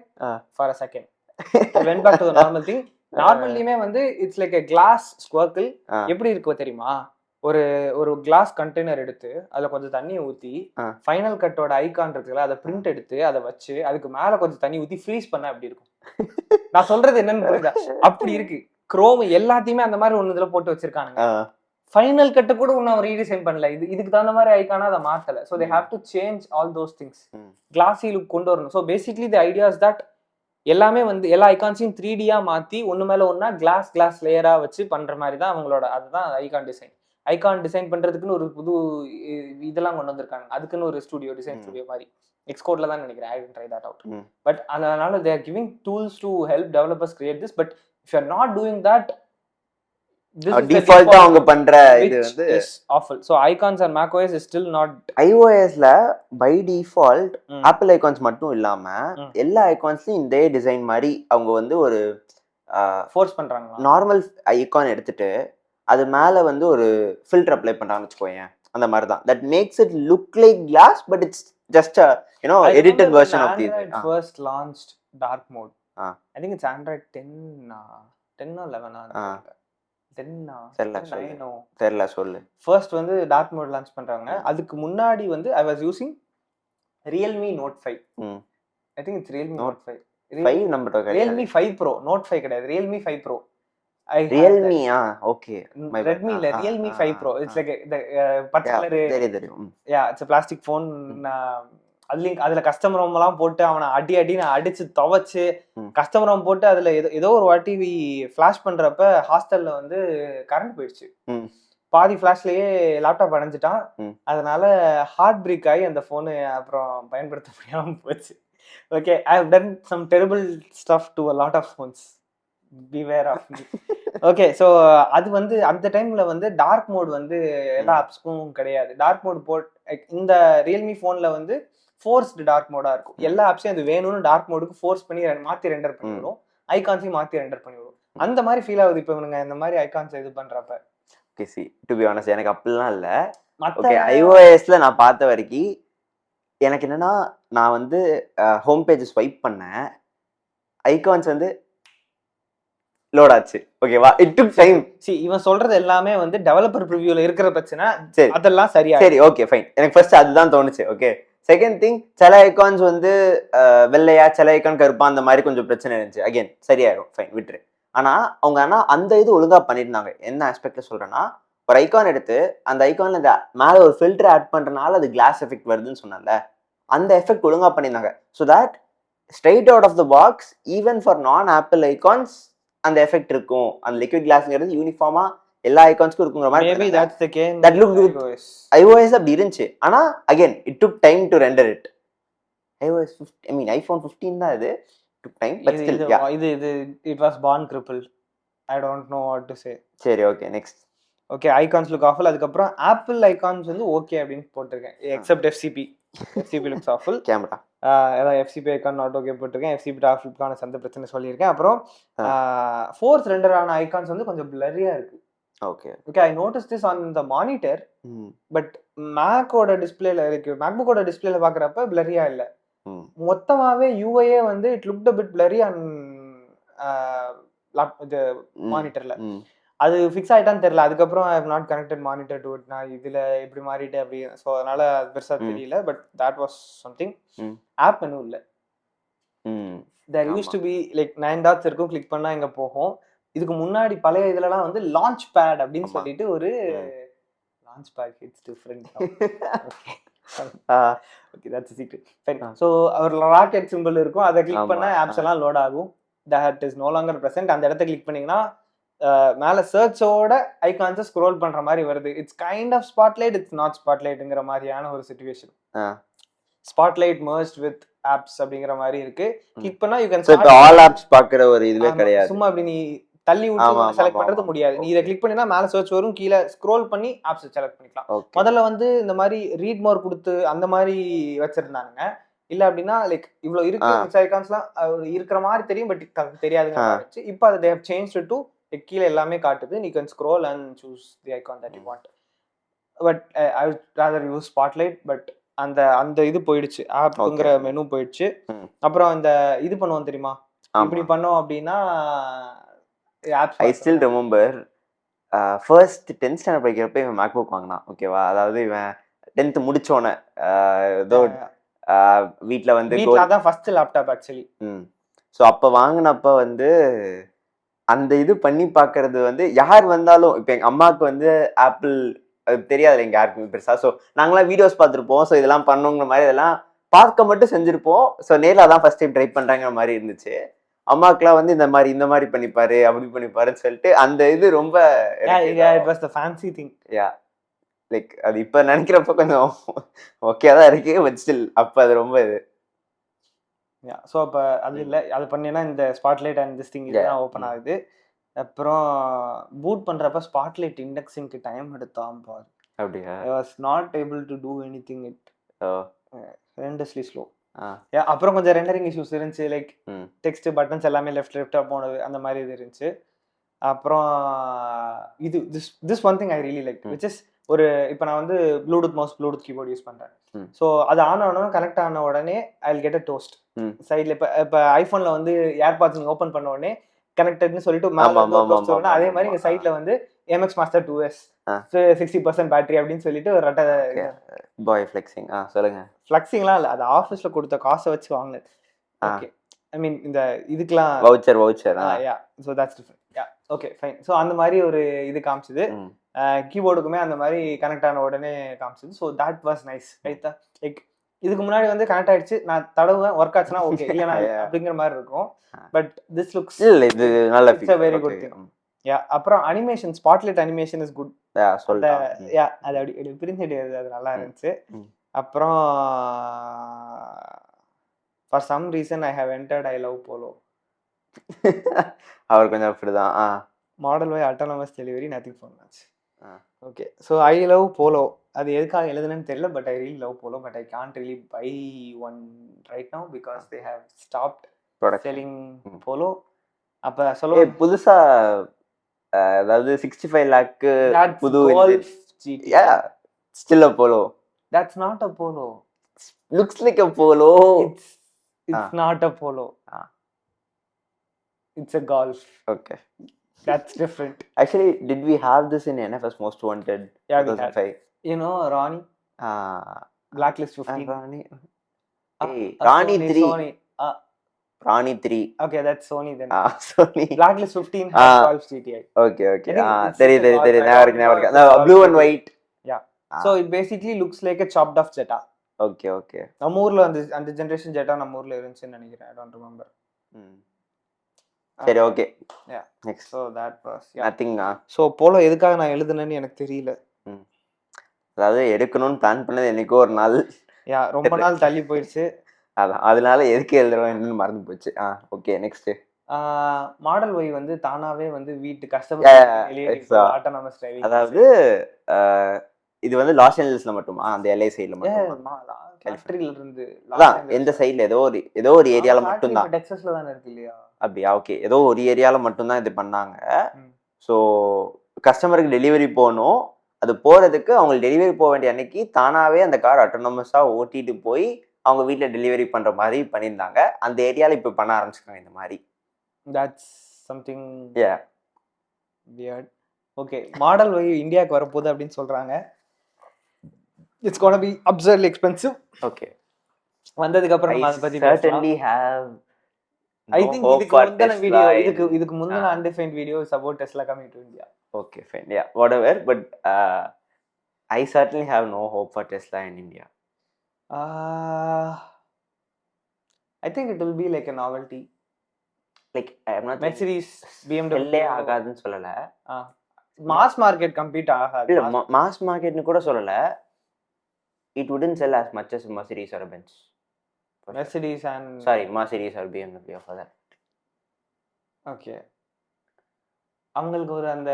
went back to the normal thing. நார்மல்லியுமே வந்து it's like a glass squircle. எப்படி இருக்கும் தெரியுமா? ஒரு கிளாஸ் கண்டெய்னர் எடுத்து அதுல கொஞ்சம் தண்ணி ஊத்தி ஃபைனல் கட்டோட ஐகான் இருக்குல்ல அதை பிரிண்ட் எடுத்து அதை வச்சு அதுக்கு மேல கொஞ்சம் தண்ணி ஊத்தி ஃப்ரீஸ் பண்ண அப்படி இருக்கும். நான் சொல்றது என்னன்னு புரியுதா? அப்படி இருக்கு. குரோம் எல்லாத்தையுமே அந்த மாதிரி ஒன்னு இதுல போட்டு வச்சிருக்கானுங்க. ஃபைனல் கட்ட கூட இன்னும் ரீடிசைன் பண்ணல. இதுக்கு தகுந்த மாதிரி ஐகானா அதை மாத்தல. So they have to change all those things. Glassy look கொண்டு வரணும். So basically the ideas that எல்லாமே வந்து எல்லா ஐகான்ஸையும் 3Dயா மாத்தி ஒன்னு மேல ஒன்னா கிளாஸ் லேயரா வச்சு பண்ற மாதிரி தான் அவங்களோட. அதுதான் ஐகான் டிசைன் பண்றதுக்குன்னு ஒரு புது இதெல்லாம் கொண்டு வந்திருக்காங்க. அதுக்குன்னு ஒரு டிசைன் ஸ்டுடியோ மாதிரி எக்ஸ்கோட்ல தான் நினைக்கிறேன். I don't try that out. But அதனால they are giving tools to help developers create this. But if you are not doing that, டிஃபால்ட்டா அவங்க பண்ற இது வந்து awful. So icons on macOS is still not. iOSல by default Apple icons மட்டும் இல்லாம எல்லா ஐகான்ஸ்லயும் இந்த டிசைன் மாதிரி அவங்க வந்து ஒரு ஃபோர்ஸ் பண்றாங்க. நார்மல் ஐகான் எடுத்துட்டு அது மேல வந்து ஒரு ஃபில்டர் அப்ளை பண்றாங்கன்னு வச்சுக்கோங்க. அந்த மாதிரி தான். That makes it look like glass but it's just a edited version of the first launched dark mode. I think it's Android 10 or 11 தெரியல சொல்லு. ஃபர்ஸ்ட் வந்து டார்க் மோட் லான்ச் பண்றாங்க. அதுக்கு முன்னாடி வந்து I was using Realme Note 5. I think it's Realme Note 5. 5 number okay. Realme 5 Pro, Note 5 கிடையாது. Realme 5 Pro. Realme okay. Redmi இல்ல, Realme 5 Pro. It's like the particular தெரியும். Yeah, it's a plastic phone. அதுல customer Rome எல்லாம் போட்டு அவனை அடின்னு அடிச்சு துவைச்சு கஸ்டமர் ரோம் போட்டு அதுல ஏதோ ஒரு வாட்டி ஃபிளாஷ் பண்றப்ப ஹாஸ்டல்ல வந்து கரண்ட் போயிடுச்சு. பாதி ஃபிளாஷ்லயே லேப்டாப் அடைஞ்சிட்டான். அதனால ஹார்ட் பிரேக் ஆகி அந்த போனு அப்புறம் பயன்படுத்த முடியாம போச்சு. Okay, I have done some terrible stuff to a lot of phones. Beware of me. Okay, so அது வந்து அந்த டைம்ல வந்து டார்க் மோட் வந்து எல்லா ஆப்ஸ்க்கும் கிடையாது. டார்க் மோட் இந்த ரியல்மி போன்ல வந்து ஃபோர்ஸ்டு டார்க் மோடா இருக்கும். எல்லா ஆப்ஸையும் அது வேணும்னு டார்க் மோடுக்கு ஃபோர்ஸ் பண்ணி மாத்தி ரெண்டர் பண்ணி விடும். ஐகான்ஸையும் மாத்தி ரெண்டர் பண்ணி விடும். அந்த மாதிரி ஃபீல் ஆகுது இப்போ இவனுங்க இந்த மாதிரி ஐகான்ஸ் இது பண்றப்ப. Okay, C to be honest எனக்கு அப்படிலாம் இல்ல. ஓகே, iOSல நான் பார்த்த வரைக்கும் எனக்கு என்னன்னா நான் வந்து ஹோம் பேஜ் ஸ்வைப் பண்ணேன், ஐகான்ஸ் வந்து லோட் ஆச்சு. ஓகேவா, இட் டுக் டைம். இவன் சொல்றது எல்லாமே வந்து டெவலப்பர் ப்ரிவியூல இருக்கிற பிரச்சனை. சரி, அதெல்லாம் சரியா சரி, ஓகே ஃபைன். எனக்கு ஃபர்ஸ்ட் அதுதான் தோணுச்சு. ஓகே, செகண்ட் திங், சில ஐகான்ஸ் வந்து வெள்ளையா, சில ஐகான் கருப்பா, அந்த மாதிரி கொஞ்சம் பிரச்சனை இருந்துச்சு. அகைன் சரியாயிடும், ஃபைன், விட்டுரு. ஆனா அந்த இது ஒழுங்கா பண்ணிருந்தாங்க. என்ன ஆஸ்பெக்ட்ல சொல்றேன்னா, ஒரு ஐகான் எடுத்து அந்த ஐகான்ல இந்த மேல ஒரு ஃபில்டர் ஆட் பண்றதுனால அது கிளாஸ் எஃபெக்ட் வருதுன்னு சொன்னால, அந்த எஃபெக்ட் ஒழுங்கா பண்ணிருந்தாங்க. So that straight out of the box, even for non Apple icons அந்த எஃபெக்ட் இருக்கும். அந்த லிக்விட் கிளாஸ்ங்கிறது யூனிஃபார்மா எல்லா ஐகான்ஸ்க்கும் இருக்குங்கிற மாதிரி. Maybe that's the case. That look good. iOS அப்படி இருந்துச்சு. ஆனா again it took time to render it. iOS 15, I mean iPhone 15 தான் இது. டுக் டைம், பட் ஸ்டில் இது it was born crippled. I don't know what to say. சரி, okay, next. Okay, icons look awful. அதுக்கப்புறம் apple icons வந்து okay அப்படின்னு போட்டிருக்கேன், accept FCP looks awful. Camera அதான் FCP icon not okay போட்டிருக்கேன். FCP டாஃபிலுக்கான சந்த பிரச்சனை சொல்லியிருக்கேன். அப்புறம் ஃபோர்த் ரெண்டர் ஆன ஐகான்ஸ் வந்து கொஞ்சம் பிளரியா இருக்கு. Okay, I notice this on the monitor, but மேக்கோட டிஸ்பிளேல இருக்கு, மேக்புக்கோட டிஸ்பிளேல பாக்குறப்ப பிளரியா இல்ல. மொத்தமாவே யூஐயே வந்து it looked a bit blurry on இது மானிட்டர்ல. அது ஃபிக்ஸ் ஆயிட்டான்னு தெரியல. அதுக்கப்புறம் I have not connected monitor to it. நான் இதுல எப்படி மாறிட்டு அப்படி, ஸோ அதனால பெருசா தெரியல. But that was something. App menu இல்ல. There use to be like 9 dots இருக்கும், கிளிக் பண்ணா இங்க போகும். இதுக்கு முன்னாடி பழைய இதுலலாம் வந்து லான்ச் பேட் அப்படின்னு சொல்லிட்டு ஒரு launchpad, it's different. Okay, that's secret. Fine. So ஒரு ராக்கெட் சிம்பிள் இருக்கும், அதை கிளிக் பண்ணா ஆப்ஸ் எல்லாம் லோட் ஆகும். That is no longer present. அந்த இடத்த கிளிக் பண்ணீங்கன்னா மேல சர்ச்சோட ஐகான்ஸ் ஸ்க்ரோல் பண்ற மாதிரி வருது. It's kind of Spotlight, it's not ஸ்பாட்லைட்ங்கிற மாதிரியான ஒரு situation. Spotlight merged with apps அப்படிங்கிற மாதிரி இருக்கு. கிளிக் பண்ணா you can start all apps பார்க்குற ஒரு இதுவே கிடையாது. சும்மா அப்படி நீ தள்ளி விட்டு செலக்ட் பண்றது முடியாது. நீ இதை கிளிக் பண்ணினா மேல சர்ச் வரும், கீழே ஸ்க்ரோல் பண்ணி ஆப்ஸ் செலக்ட் பண்ணிக்கலாம். முதல்ல வந்து இந்த மாதிரி ரீட் மோர் கொடுத்து அந்த மாதிரி வச்சிருந்தாங்க. இல்ல அப்படின்னா லைக் இவ்வளவு இருக்கு, மிக்ஸ் ஐகான்ஸ்லாம் இருக்கிற மாதிரி தெரியும், பட் தெரியாதுங்க வச்சு. இப்போ அதை they have changed it to கீழே எல்லாமே காட்டுது. நீ can scroll and choose the icon that you want. But I would rather use spotlight. But அந்த இது போயிடுச்சு, ஆப்ங்கிற மெனு போயிடுச்சு. அப்புறம் இந்த இது பண்ணுவோம் தெரியுமா, இப்படி பண்ணோம் அப்படின்னா I still remember first 10th standard படிக்கிறப்ப இவன் மேக்புக் வாங்கினான். ஓகேவா, அதாவது இவன் 10th முடிச்சோன்னே ஏதோ வீட்டில் வந்து அதான் ஃபர்ஸ்ட் லேப்டாப் ஆக்சுவலி. ஸோ அப்போ வாங்கினப்ப வந்து அந்த இது பண்ணி பார்க்கறது வந்து யார் வந்தாலும், இப்போ எங்கள் அம்மாவுக்கு வந்து ஆப்பிள் தெரியாதுல்ல எங்கள் யாருக்குமே பெருசாக. ஸோ நாங்களாம் வீடியோஸ் பார்த்துருப்போம். ஸோ இதெல்லாம் பண்ணுங்கிற மாதிரி இதெல்லாம் பார்க்க மட்டும் செஞ்சுருப்போம். ஸோ நேரில் அதான் ஃபர்ஸ்ட் டைம் ட்ரை பண்ணுறாங்கிற மாதிரி இருந்துச்சு. அம்மாக்கெல்லாம் வந்து இந்த மாதிரி பண்ணிப்பாரு, அப்படி பண்ணிப்பாருன்னு சொல்லிட்டு அந்த இது ரொம்ப ஃபேன்சி திங். யா, லைக் அது இப்போ நினைக்கிறப்ப கொஞ்சம் ஓகே தான் இருக்கு, பட் ஸ்டில் அப்போ அது ரொம்ப இது. ஸோ அப்போ அது இல்லை, அது பண்ணீங்கன்னா இந்த ஸ்பாட்லைட் அண்ட் திஸ் திங் இதெல்லாம் ஓப்பன் ஆகுது. அப்புறம் பூட் பண்ணுறப்ப ஸ்பாட்லைட் இண்டெக்ஸிங்க்கு டைம் எடுத்தான் பாரு. அப்படியா? I was not able to do anything. It tremendously slow. அப்புறம் கொஞ்சம் ரெண்டரிங் இஷ்யூஸ் இருந்துச்சு, லைக் டெக்ஸ்ட் பட்டன்ஸ் எல்லாமே லெஃப்டா போனது, அந்த மாதிரி இது இருந்துச்சு. அப்புறம் இது this one thing I really like, which is ஒரு இப்போ நான் வந்து Bluetooth mouse, Bluetooth keyboard use பண்ணுறேன். ஸோ அது ஆன் ஆனோட கனெக்ட் ஆன உடனே I will get a toast சைடில். இப்போ ஐஃபோனில் வந்து ஏர்பாட்ஸ் நீங்கள் ஓப்பன் பண்ண உடனே கனெக்டட்னு சொல்லிட்டு மேலே, அதே மாதிரி இங்கே சைடில் வந்து MX Master 2S 60% பேட்டரி அப்படின்னு சொல்லிட்டு ஒரு ரெட்டை பாய் ஃப்ளெக்சிங். சொல்லுங்க. ஃப்ளெக்சிங்லாம் இல்லை, அது ஆஃபீஸில் கொடுத்த காசை வச்சு வாங்கினது. ஓகே, ஐ மீன் இந்த இதுக்கெல்லாம் voucher. Yeah, so that's different. Yeah, okay fine. So அந்த மாதிரி ஒரு இது காமிச்சுது. கீபோர்டுக்குமே அந்த மாதிரி கனெக்ட் ஆன உடனே காமிச்சது. So that was nice. ரைட்டா, லைக் இதுக்கு முன்னாடி வந்து கனெக்ட் ஆயிடுச்சு, நான் தடவுவேன், ஒர்க் ஆச்சுன்னா ஓகே, இல்லைனா அப்படிங்கிற மாதிரி இருக்கும். பட் திஸ் லுக்ஸ் இது நல்ல, it's a very good thing. Yeah, அப்புறம் animation, Spotlight animation is good. Yeah, அது அப்படி பிரிஞ்சிட்டு அது நல்லா இருந்துச்சு. அப்புறம் for some reason I have entered I love Polo. அவர் கொஞ்சம் அப்படிதான். Model Y autonomous delivery nothing for much. Okay, so I love Polo. அது எதுக்காக எழுதுனேன்னு தெரியல, but I really love Polo. But I can't really buy one right now because they have stopped selling polo. அப்போ சொல்லுவேன் புதுசா, அதாவது 65 lakh புது still a polo. That's not a polo. Looks like a polo. It's not a polo. It's a golf. Okay. That's different. Actually, did we have this in NFS Most Wanted? Yeah, we 2005? You know, Ronnie, Blacklist 15. Ronnie. Ah, Hey, Ronnie 3. Sony. Ronnie 3. Okay, that's Sony then. Sony. Blacklist 15 has golf GTI. Okay, okay. I think it's தெரியுது just a golf. தெரியுது I don't know if it's No, golf blue and GTI. white. Yeah. So it basically looks like a chopped off Jetta. Okay, okay. நம்ம ஊர்ல அந்த generation Jeddah நம்ம ஊர்ல இருந்துச்சுன்னு நினைக்கிறேன். I don't remember. சரி, okay. Yeah. Next. So that was nothing. So polo எதுக்காக நான் எழுதுனேன்னு எனக்கு தெரியல. அதாவது எடுக்கணும்னு பிளான் பண்ணது என்னைக்கோ ஒரு நாள். ரொம்ப நாள் தள்ளி போயிடுச்சு. அதனால எதுக்கு எழுதுறோம் என்னன்னு மறந்து போச்சு. Okay, next. மாடல் ஒய் வந்து தானாவே வந்து வீட்டு கஸ்டமர் ஆட்டோனமஸ் டிரைவிங். அதாவது இது வந்து லாஸ் ஏஞ்சல்ஸ்ல மட்டுமா? அந்த LA சைடுல மட்டுமா? ஃபேக்டரியில இருந்து அதான் எந்த சைடுல ஏதோ ஒரு ஏரியால மட்டும் தான். டெக்சாஸ்ல தான இருக்கு இல்லையா? அப்படியா? ஓகே, ஏதோ ஒரு ஏரியால மட்டும் தான் இது பண்ணாங்க. ஸோ கஸ்டமருக்கு டெலிவரி போகணும். அது போறதுக்கு அவங்க டெலிவரி போக வேண்டிய அன்னைக்கு தானாவே அந்த கார் ஆட்டோனமஸா ஓட்டிட்டு போய் அவங்க வீட்டில் டெலிவரி பண்ற மாதிரி பண்ணியிருந்தாங்க. அந்த ஏரியால இப்போ பண்ண ஆரம்பிச்சிருக்காங்க இந்த மாதிரி. That's something weird. Okay, model Y இந்தியாவுக்கு வரப்போகுது அப்படின்னு சொல்றாங்க. It's gonna be absurdly expensive. Okay. வந்ததுக்கு அப்புறம் நம்ம அத பத்தி certainly have I think இதுக்கு முந்தின வீடியோ இதுக்கு முந்தின undefined video is about Tesla coming to India. Okay, fine. Yeah, whatever, but I certainly have no hope for Tesla in India. I think it will be like a novelty. Like I am not Mercedes, BMW ஆகாதுன்னு சொல்லல. Mass market compete ஆகாது. இல்ல mass மார்க்கெட்னு கூட சொல்லல. It wouldn't sell as much as Mercedes or Benz. Mercedes and Mercedes or BMW for that. Okay. அவங்களுக்கு ஒரு அந்த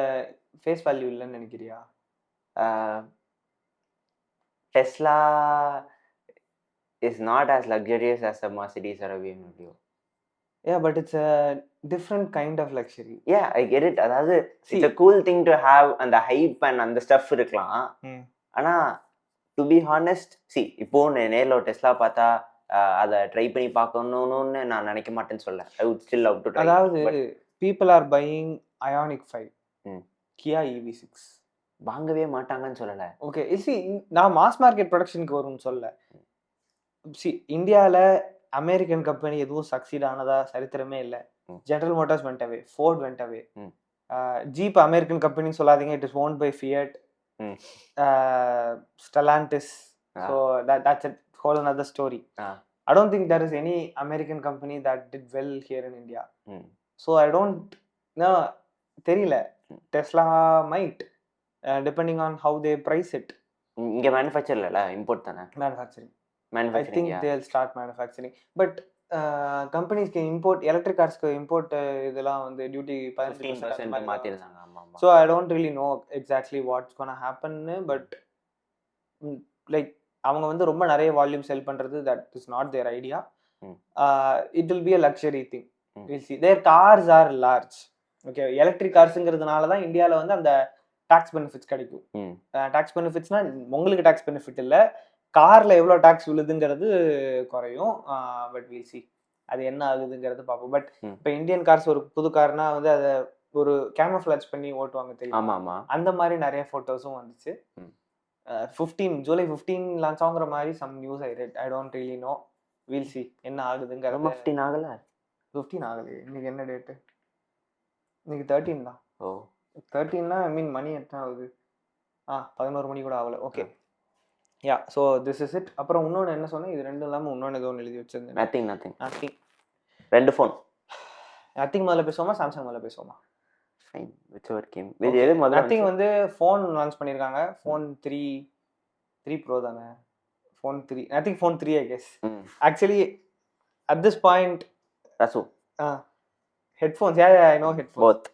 face value இல்லைன்னு நினைக்கிறியா? Tesla is not as luxurious as a Mercedes or a BMW. Yeah, but it's a different kind of luxury. Yeah, I get it. அதாவது it's a cool thing to have அந்த hype and அந்த stuff இருக்கலாம். ஆனா to be honest, இப்போ நேர்ல ஒரு Tesla பார்த்தா அதை ட்ரை பண்ணி பார்க்கணும்னு நான் நினைக்க மாட்டேன்னு சொல்ல. I would still love to try. அதாவது people are buying Ioniq 5, Kia EV6 வாங்கவே மாட்டாங்கன்னு சொல்லல. ஓகே, நான் மாஸ் மார்க்கெட் ப்ரொடக்ஷனுக்கு வரும்னு சொல்ல. இந்தியாவில் அமெரிக்கன் கம்பெனி எதுவும் சக்சீட் ஆனதா சரித்திரமே இல்லை. General Motors went away, Ford went away. Jeep American கம்பெனின்னு சொல்லாதீங்க, it is owned by Fiat, Stellantis. So that's a whole another story. I don't think there is any American company that did well here in India. So I don't know, தெரியல. Tesla might, depending on how they price it. இங்க manufacture இல்ல, import தானே. Manufacturing. I think they'll start manufacturing. But companies can import electric cars க்கு import இதெல்லாம் வந்து duty 15% மாத்திருந்தாங்க. ஆமா. So I don't really know exactly what's going to happen, but like அவங்க வந்து ரொம்ப நிறைய வால்யூம் செல் பண்றது, that is not their idea. It will be a luxury thing. We'll see. Their cars are large. Okay, electric carsங்கிறதுனால தான் இந்தியால வந்து அந்த tax benefits கிடைக்கும். டாக்ஸ் பெனிஃபிட்ஸ்னா உங்களுக்கு டாக்ஸ் பெனிஃபிட் இல்ல, கார்ல எவ்வளவு டாக்ஸ் விழுதுங்கிறது குறையும். பட் we'll see அது என்ன ஆகுதுங்கிறது பார்ப்போம். பட் இப்போ இந்தியன் கார்ஸ் ஒரு புது கார்னா வந்து அதை ஒரு கேமோஃப்ளாஜ் பண்ணி ஓட்டுவாங்க தெரியும். அந்த மாதிரி நிறைய போட்டோஸும் வந்துச்சு. ஜூலை 15 லான்ச் ஆகுற மாதிரி some news I read. I don't really know. We'll see என்ன ஆகுதுங்கிறது. 15 ஆகல, 15 ஆகல. இன்னைக்கு என்ன டேட்? இன்னைக்கு 13 தான். 13னா ஐ மீன் மணி எத்தனை ஆகுது? 11 மணி கூட ஆகல. Okay, yeah. So this is it. அப்புறம் இன்னொன்று என்ன சொன்னேன், இது ரெண்டும் இல்லாமல் இன்னொன்று ஏதோ ஒன்று எழுதி வச்சிருந்தேன். நத்திங். 2 ஃபோன். நத்திங் முதல்ல பேசுவோமா, சாம்சங் முதல்ல பேசுவோமா? Fine, whichever came. எது முதல்ல? நத்திங் வந்து ஃபோன் லான்ச் பண்ணிருக்காங்க. ஃபோன் 3 ப்ரோ தானே. Phone 3, Nothing phone 3 I guess. Actually at this point ரசு headphones, yeah, I know headphones. Both.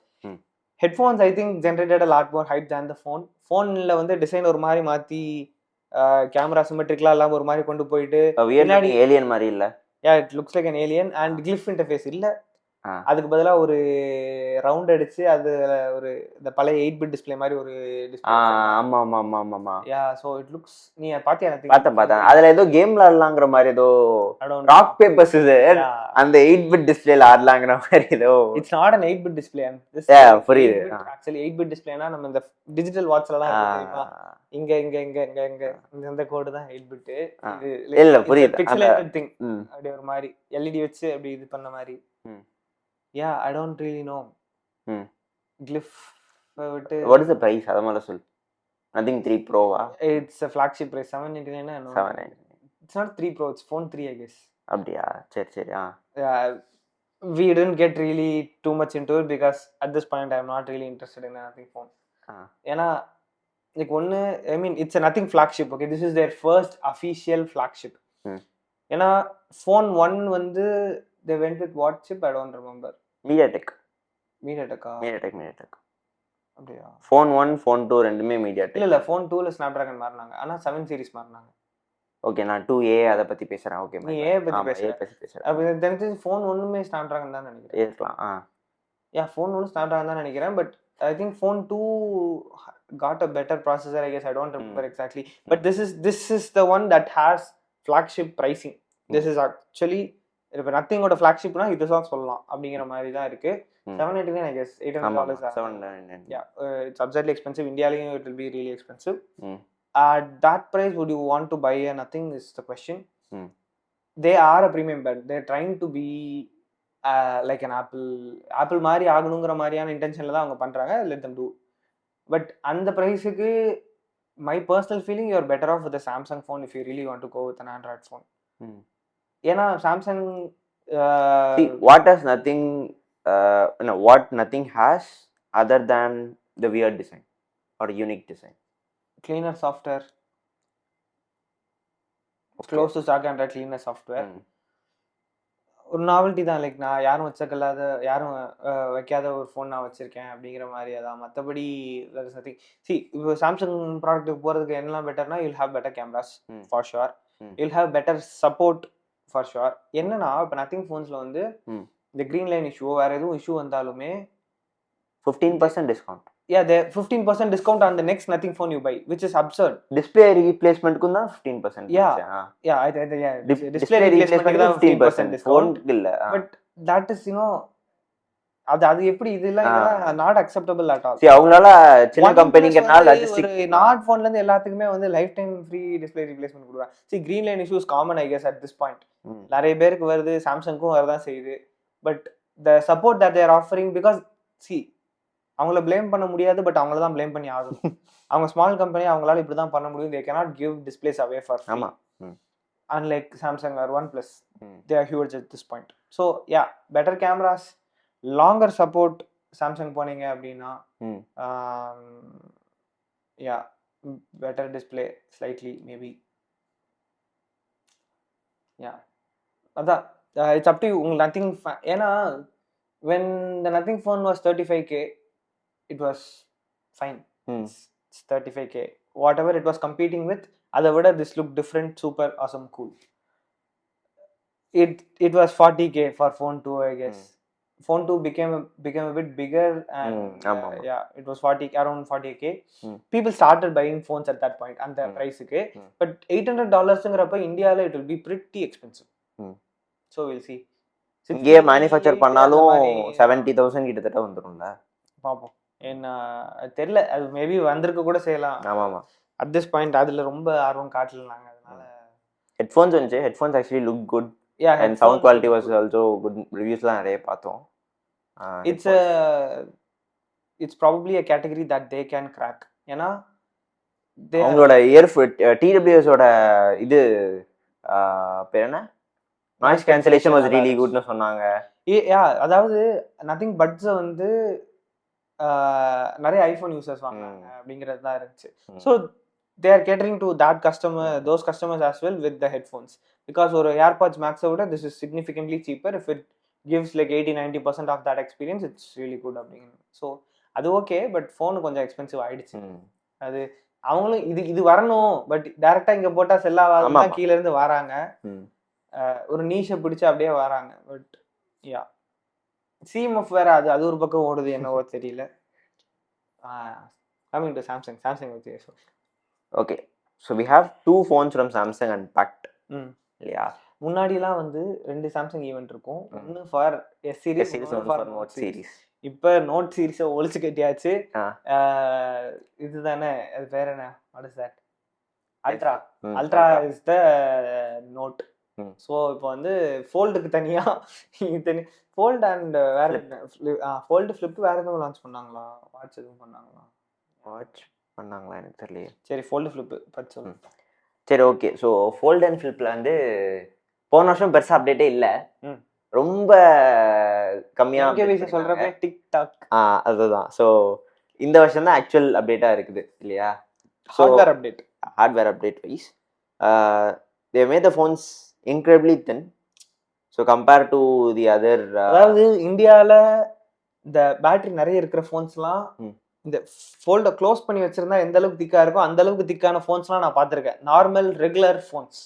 Headphones I think generated a lot more hype than the phone. Phoneல வந்து design ஒரு மாதிரி மாத்தி camera சிமெட்ரிக்கலா எல்லாம் ஒரு மாதிரி கொண்டு போயிட்டு பின்னாடி ஏலியன் மாதிரி இல்ல. Yeah, it looks like an alien and glyph interface இல்ல. அதுக்கு பதிலா ஒரு ரவுண்ட் அடிச்சு அது ஒரு இந்த பழைய 8-bit டிஸ்ப்ளே மாதிரி ஒரு டிஸ்ப்ளே. ஆமா ஆமா ஆமா ஆமா. யா சோ இட் லுக்ஸ், நீ பாத்தியா? பார்த்தேன். அதுல ஏதோ கேம்ல ஆடலாங்கிற மாதிரி ஏதோ ராக் பேப்பர் சிசர் அந்த 8-bit டிஸ்ப்ளேல ஆடலாங்கிற மாதிரி ஏதோ. It's not an 8-bit display. புரியுது. ஆக்சுவலி 8-bit டிஸ்ப்ளேனா நம்ம இந்த டிஜிட்டல் வாட்ச்ல எல்லாம் தெரியுமா, இங்க இங்க இங்க இங்க இங்க இந்த கோடு தான் 8-bit. இது இல்ல புரியுது, பிக்சலேட்டட் திங். அப்படியே ஒரு மாதிரி எல்இடி வச்சு அப்படி இது பண்ண மாதிரி. Yeah I don't really know. கிளிஃப் விட்டு வாட் இஸ் தி பிரைஸ் அத மேல சொல். Nothing 3 Pro வா? It's a flagship price 799. No, 799. It's not 3 Pro, it's phone 3 I guess. அப்படியா? சரி சரி. We didn't get really too much into it because at this point I'm not really interested in a nothing phone. ஏன்னா like ஒன்னு, I mean it's a nothing flagship. Okay, this is their first official flagship. ஏன்னா phone 1 வந்து they went with what chip I don't remember. MediaTek. அப்படியா? phone 1 phone 2 ரெண்டுமே MediaTek. இல்ல phone 2ல Snapdragon மாறினாங்க, ஆனா 7 series மாறினாங்க. Okay, நான் 2A அத பத்தி பேசுறேன். ஓகே, நீ A பத்தி பேசுற. அப்ப தெரிஞ்சு phone 1மே Snapdragon தான் நினைக்கிறேன். இருக்கலாம். phone 1 Snapdragon தான் நினைக்கிறேன், but I think phone 2 got a better processor I guess. I don't remember exactly, but this is the one that has flagship pricing. This is actually இப்ப நத்திங்கோட ஃபிளாக்ஷிப்னா இதுதான் சொல்லலாம் அப்படிங்கிற மாதிரி தான் இருக்கு. 799 I guess. $800. 799. Yeah, it's absurdly expensive. Indiaலையும் it will be really expensive. At that price would you want to buy a nothing is the question. They are a premium brand. They're trying to be like an Apple மாதிரி ஆகணுங்கிற மாதிரியான இன்டென்ஷன்ல தான் அவங்க பண்றாங்க. Let them do. But அந்த பிரைஸுக்கு my personal feeling you're better off with a Samsung phone if you really want to go with an Android phone. ஏன்னா Samsung what has nothing what nothing has other than the weird design or unique design? Cleaner software. Close to stock Android cleaner software. ஒரு novelty தான். Like நான் யாரும் வச்சக்கல்லாத, யாரும் வைக்காத ஒரு phone நான் வச்சிருக்கேன் அப்படிங்கிற மாதிரி அதான். மற்றபடி இப்போ சாம்சங் ப்ராடக்ட்டுக்கு போகிறதுக்கு என்னெல்லாம் பெட்டர்னா, you'll have better cameras for sure, you'll have better support for sure. என்னன்னா இப்போ நத்திங் ஃபோன்ஸில் வந்து இந்த க்ரீன் லைன் இஷ்யூ வேறு எதுவும் இஷ்யூ வந்தாலுமே 15% discount. Yeah, the 15% discount on the next nothing phone you buy, which is absurd. Display replacement ku na 15%. Yeah, display replacement ku 15% discount illa. But that is, you know, அது எப்படி இதெல்லாம் not acceptable at all. அவங்களால சின்ன கம்பெனிங்கனால logistic not ஃபோன்ல இருந்து எல்லாத்துக்குமே வந்து lifetime free display replacement கொடுக்குறாங்க. Green line issues common I guess at this point. நிறைய பேருக்கு வருது, சாம்சங்க்கும் வரதான் செய்யுது. But the support that they're offering, because அவங்கள பிளேம் பண்ண முடியாது, பட் அவங்கள தான் பிளேம் பண்ணி ஆகணும். அவங்க ஸ்மால் கம்பெனி, அவங்களால இப்படி தான் பண்ண முடியும். தே cannot give displays away for free. ஆமா. Unlike Samsung or OnePlus, they are huge at this point. So yeah, better cameras, longer support. Samsung போனீங்க அப்படின்னா yeah, better display slightly maybe. Yeah, அதான் it's up to you. உங்களுக்கு nothing ஏன்னா when the nothing phone was 35k, it was fine. It's 35k. Whatever it was competing with, other word, this looked different, super awesome, cool. It was 40k for phone 2 I guess. Phone 2 became a bit bigger and yeah, it was around 40k. People started buying phones at that point and the price okay, but $800 ங்கறப்ப இந்தியால it will be pretty expensive. So we'll see. இங்கே manufacture பண்ணாலும் 70,000 கிட்டத்தட்ட வந்துரும்ல. பாப்போம். என்ன தெரியல, அது maybe வந்திருக்க கூட செய்யலாம். ஆமாமா. at this point அதுல ரொம்ப ஆர்வம் காட்டலனாங்க. அதனால ஹெட்ஃபோன்ஸ் வந்து headphones actually look good. Yeah, and sound quality was also good. Reviews-லாம் நிறைய பார்த்தோம். It's probably a category that they can crack. ஏன்னா அவங்களோட TWS ஓட இது பேர் என்ன, நாய்ஸ் கேன்சலேஷன் வாஸ் ரியலி குட்னு சொன்னாங்க. அதாவது நத்திங் பட்ஸ் வந்து நிறைய ஐபோன் யூசர்ஸ் வாங்குறாங்க அப்படிங்கிறது தான் இருந்துச்சு. So they are catering to that those customers as well with the headphones, because ஒரு AirPods Max விட this is significantly cheaper. If it gives like 80-90% of that experience, it's really good அப்படிங்கிறது. So அது okay, but phone கொஞ்சம் expensive ஆயிடுச்சு. அது அவங்களும் இது வரணும், பட் டைரக்டா இங்க போட்டா செல் ஆகாதுன்னா கீழே இருந்து வராங்க, ஒரு நீஷை பிடிச்சு அப்படியே வராங்க. பட் யா சிஎம்எஃப் வேற அது ஒரு பக்கம் ஓடுது என்னவோ தெரியல. கமிங் டு சாம்சங் பத்தி okay, so we have 2 phones from Samsung unpacked. இல்லையா? முன்னாடிலாம் வந்து 2 சாம்சங் ஈவென்ட் இருக்கும். ஒன்னு ஃபார் எஸ் சீரிஸ், ஒன்று ஃபார் நோட் சீரிஸ். இப்போ நோட் சீரிஸை ஒழிச்சு கட்டியாச்சு. இதுதானே அது பேர் என்ன, what is that, Ultra is the Note. So இப்போ வந்து ஃபோல்டுக்கு தனியா ஃபோல்ட் அண்ட் வேற ஃபோல்டு ஃபிளிப் வேற எதுவும் லான்ச் பண்ணாங்களா? வாட்ச் எதுவும் பண்ணாங்களா? வாட்ச் பண்ணாங்களா எனக்கு தெரியல. சரி, ஃபோல்டு ஃபிளிப் பற்றி சொல்லுங்க. சரி, ஓகே. ஸோ ஃபோல்ட் அண்ட் ஃபிளிப்பில் வந்து போன வருஷம் பெருசாக அப்டேட்டே இல்லை, ரொம்ப கம்மியாக சொல்கிறப்ப டிக்டாக். அதுதான். ஸோ இந்த வருஷம் தான் ஆக்சுவல் அப்டேட்டாக இருக்குது இல்லையா? Hardware update wise they made the phones incredibly thin, so compared to the other அதாவது இந்தியாவில் இந்த பேட்டரி நிறைய இருக்கிற ஃபோன்ஸ்லாம் இந்த ஃபோல்டை க்ளோஸ் பண்ணி வச்சிருந்தா எந்த அளவுக்கு திக்கா இருக்கும் அந்த அளவுக்கு திக்கான ஃபோன்ஸ்லாம் நான் பார்த்துருக்கேன். நார்மல் ரெகுலர் ஃபோன்ஸ்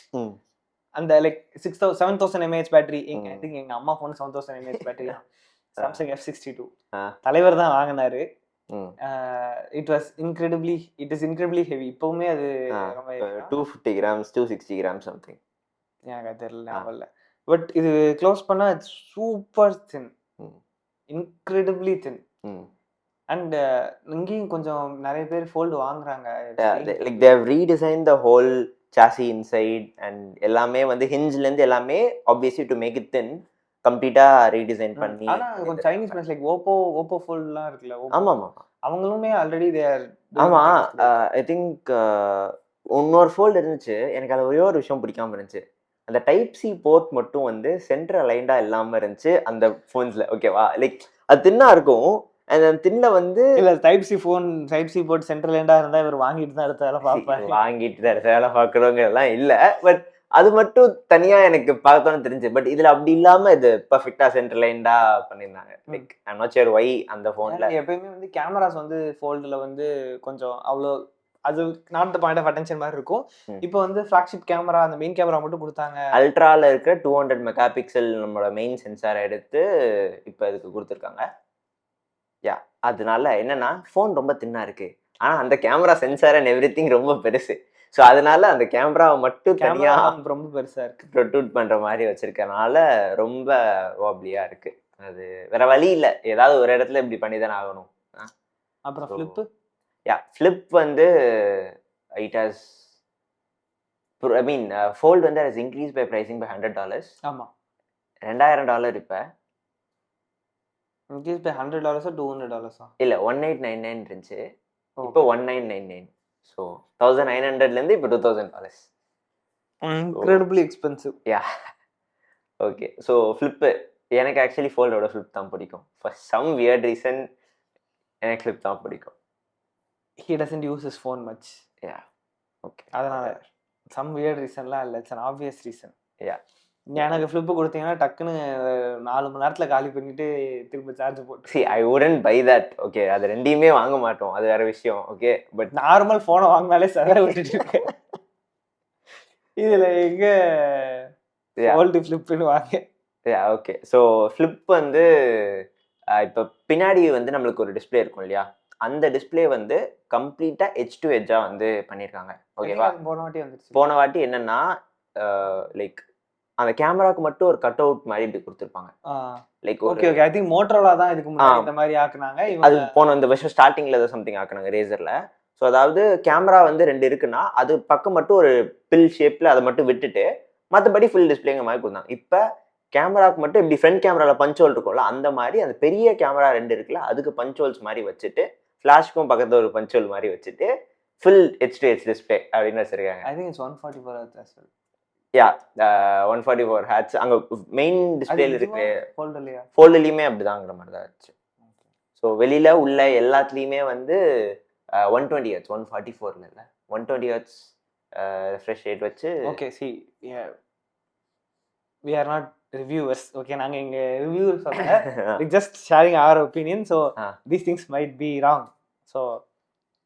அந்த like 7000 mAh battery, I think எங்க அம்மா ஃபோன் 7000 mAh பேட்டரி தான், சாம்சங் F62 தலைவர் தான் வாங்கினாரு. It is incredibly heavy. இப்பவுமே அது 250 grams 260 grams something, எனக்கு தெரியல. பட் இது க்ளோஸ் பண்ணா super thin, incredibly thin. And இங்கேயும் கொஞ்சம் நிறைய பேர் ஃபோல்டு வாங்குறாங்க. Like they have redesigned the whole chassis inside and எல்லாமே வந்து hingeல இருந்து எல்லாமே obviously to make it thin கம்ப்ளீட்டா ரீடிசைன் பண்ணி. ஆனா கொஞ்சம் சைனீஸ் பிராண்ட்ஸ் லைக் ஓப்போ ஃபோல்ட்லாம் இருக்குல்ல, ஆமா ஆமா அவங்களுமே ஆல்ரெடி தே ஆர். ஆமா, ஐ திங்க் இன்னொரு ஃபோல்டு இருந்துச்சு, எனக்கு அது ஒரே ஒரு விஷயம் பிடிக்காம இருந்துச்சு, அந்த டைப் சி போர்ட் மட்டும் வந்து சென்டர் அலைன்டா இல்லாம இருந்துச்சு அந்த ஃபோன்ஸ்ல. ஓகேவா? லைக் அது தின்னா இருக்கும், அந்த தின்ன வந்து இல்ல டைப் சி போர்ட் சென்டர் அலைன்டா இருந்தா இவர் வாங்கிட்டு தான் அடுத்த வேலை பார்ப்பாரு. வாங்கிட்டு தான் அடுத்த வேலை பார்க்குறவங்க எல்லாம் இல்ல, பட் அது மட்டும் தனியா எனக்கு பார்த்தோன்னு தெரிஞ்சு. பட் இதுல அப்படி இல்லாம இது பர்ஃபெக்டா சென்டர் லைன்டா பண்ணிருந்தாங்க. Like I am not sure why அந்த போன்ல எப்பயுமே வந்து கேமராஸ் வந்து ஃபோல்டுல வந்து கொஞ்சம் அவ்வளோ அது not the point of attention மாதிரி இருக்கும். இப்போ வந்து ஃபிளாக்ஷிப் கேமரா, அந்த மெயின் கேமரா மட்டும் கொடுத்தாங்க. அல்ட்ரால இருக்கிற 200 மெகா பிக்சல் நம்மளோட மெயின் சென்சாரை எடுத்து இப்போ இதுக்கு கொடுத்துருக்காங்க. யா, அதனால என்னன்னா ஃபோன் ரொம்ப தின்னா இருக்கு, ஆனா அந்த camera sensor and every thing ரொம்ப பெருசு. ஸோ அதனால அந்த கேமராவை மட்டும் தனியா ரொம்ப பெருசா இருக்கு ப்ரொட்ரூட் பண்ற மாதிரி வச்சிருக்கனால ரொம்ப வாப்லியா இருக்கு. அது வேற வழி இல்லை, ஏதாவது ஒரு இடத்துல இப்படி பண்ணி தானே ஆகணும். அப்புறம் ஃபிளிப், யா ஃபிளிப் வந்து it has I mean Fold வந்து has increase by pricing by $100. ஆமா, $2000 இப்போ இன்க்ரீஸ் பை $100 $200 இல்ல 1899 இருந்துச்சு, இப்போ 1999. ஸோ 1900லேருந்து இப்போ $2000. Incredibly expensive. Yeah, okay. So Flip எனக்கு ஆக்சுவலி ஃபோல்டோட ஃப்ளிப் தான் பிடிக்கும். ஃபார் சம் வியர்ட் ரீசன் எனக்கு ஃப்ளிப் தான் பிடிக்கும். He doesn't use his phone much. Yeah. Okay. அதனால some weird reasonலாம் இல்லை, it's an obvious reason. Yeah. எனக்கு ஃப்ளிப்பு கொடுத்தீங்கன்னா டக்குன்னு 4 மணி நேரத்துல காலி பண்ணிட்டு திரும்ப சார்ஜ் போட்டு. See, I wouldn't buy that. Okay, அது ரெண்டையுமே வாங்க மாட்டோம், அது வேற விஷயம். ஓகே, பட் நார்மல் ஃபோனை வாங்கினாலே சதற விட்டுட்டு இருக்கு, இதுல எங்க ஃபோல்டு ஃப்ளிப்னு வாங்க. ஓகே. ஸோ ஃப்ளிப் வந்து இப்போ பின்னாடி வந்து நம்மளுக்கு ஒரு டிஸ்பிளே இருக்கும் இல்லையா, அந்த டிஸ்பிளே வந்து கம்ப்ளீட்டா எட்ஜ் டு எட்ஜா வந்து பண்ணியிருக்காங்க. ஓகேவா? போன வாட்டி என்னன்னா லைக் அந்த கேமராக்கு மட்டும் ஒரு கட் அவுட் மாதிரி இப்படி கொடுத்துருப்பாங்க. Like okay okay, I think Motorola தான் இதுக்கு முன்னாடி இந்த மாதிரி ஆக்குனாங்க. அது போன இந்த வருஷம் ஸ்டார்டிங்ல ஏதோ சம்திங் ஆக்குனாங்க ரேசர்ல. ஸோ அதாவது கேமரா வந்து 2 இருக்குன்னா அது பக்கம் மட்டும் ஒரு பில் ஷேப்ல அதை மட்டும் விட்டுட்டு மற்றபடி ஃபுல் டிஸ்பிளேங்க மாதிரி கொடுத்தாங்க. இப்போ கேமராக்கு மட்டும் இப்படி ஃப்ரண்ட் கேமரால பஞ்ச் ஹோல் இருக்கும்ல, அந்த மாதிரி அந்த பெரிய கேமரா 2 இருக்குல்ல, அதுக்கு பஞ்ச் ஹோல்ஸ் மாதிரி வச்சுட்டு ஃபிளாஷ்க்கும் பக்கத்துல ஒரு பஞ்ச் ஹோல் மாதிரி வச்சுட்டு full H to H display அப்படின்னு வச்சிருக்காங்க. I think it's 144 Hz as well. Yeah, 144 Hz அங்க மெயின் டிஸ்பிளேல இருக்கு. ஃபோல்டுலயுமே அப்படிதாங்கிற மாதிரி தான் இருந்துச்சு. ஸோ வெளியில உள்ள எல்லாத்துலயுமே வந்து 120 Hz 144ல இல்ல 120 Hz refresh rate வச்சு. Okay, see, we are not reviewers. Okay, நாங்க இங்க ரிவ்யூஸ் சொல்ல, just sharing our opinion, so these things might be wrong, so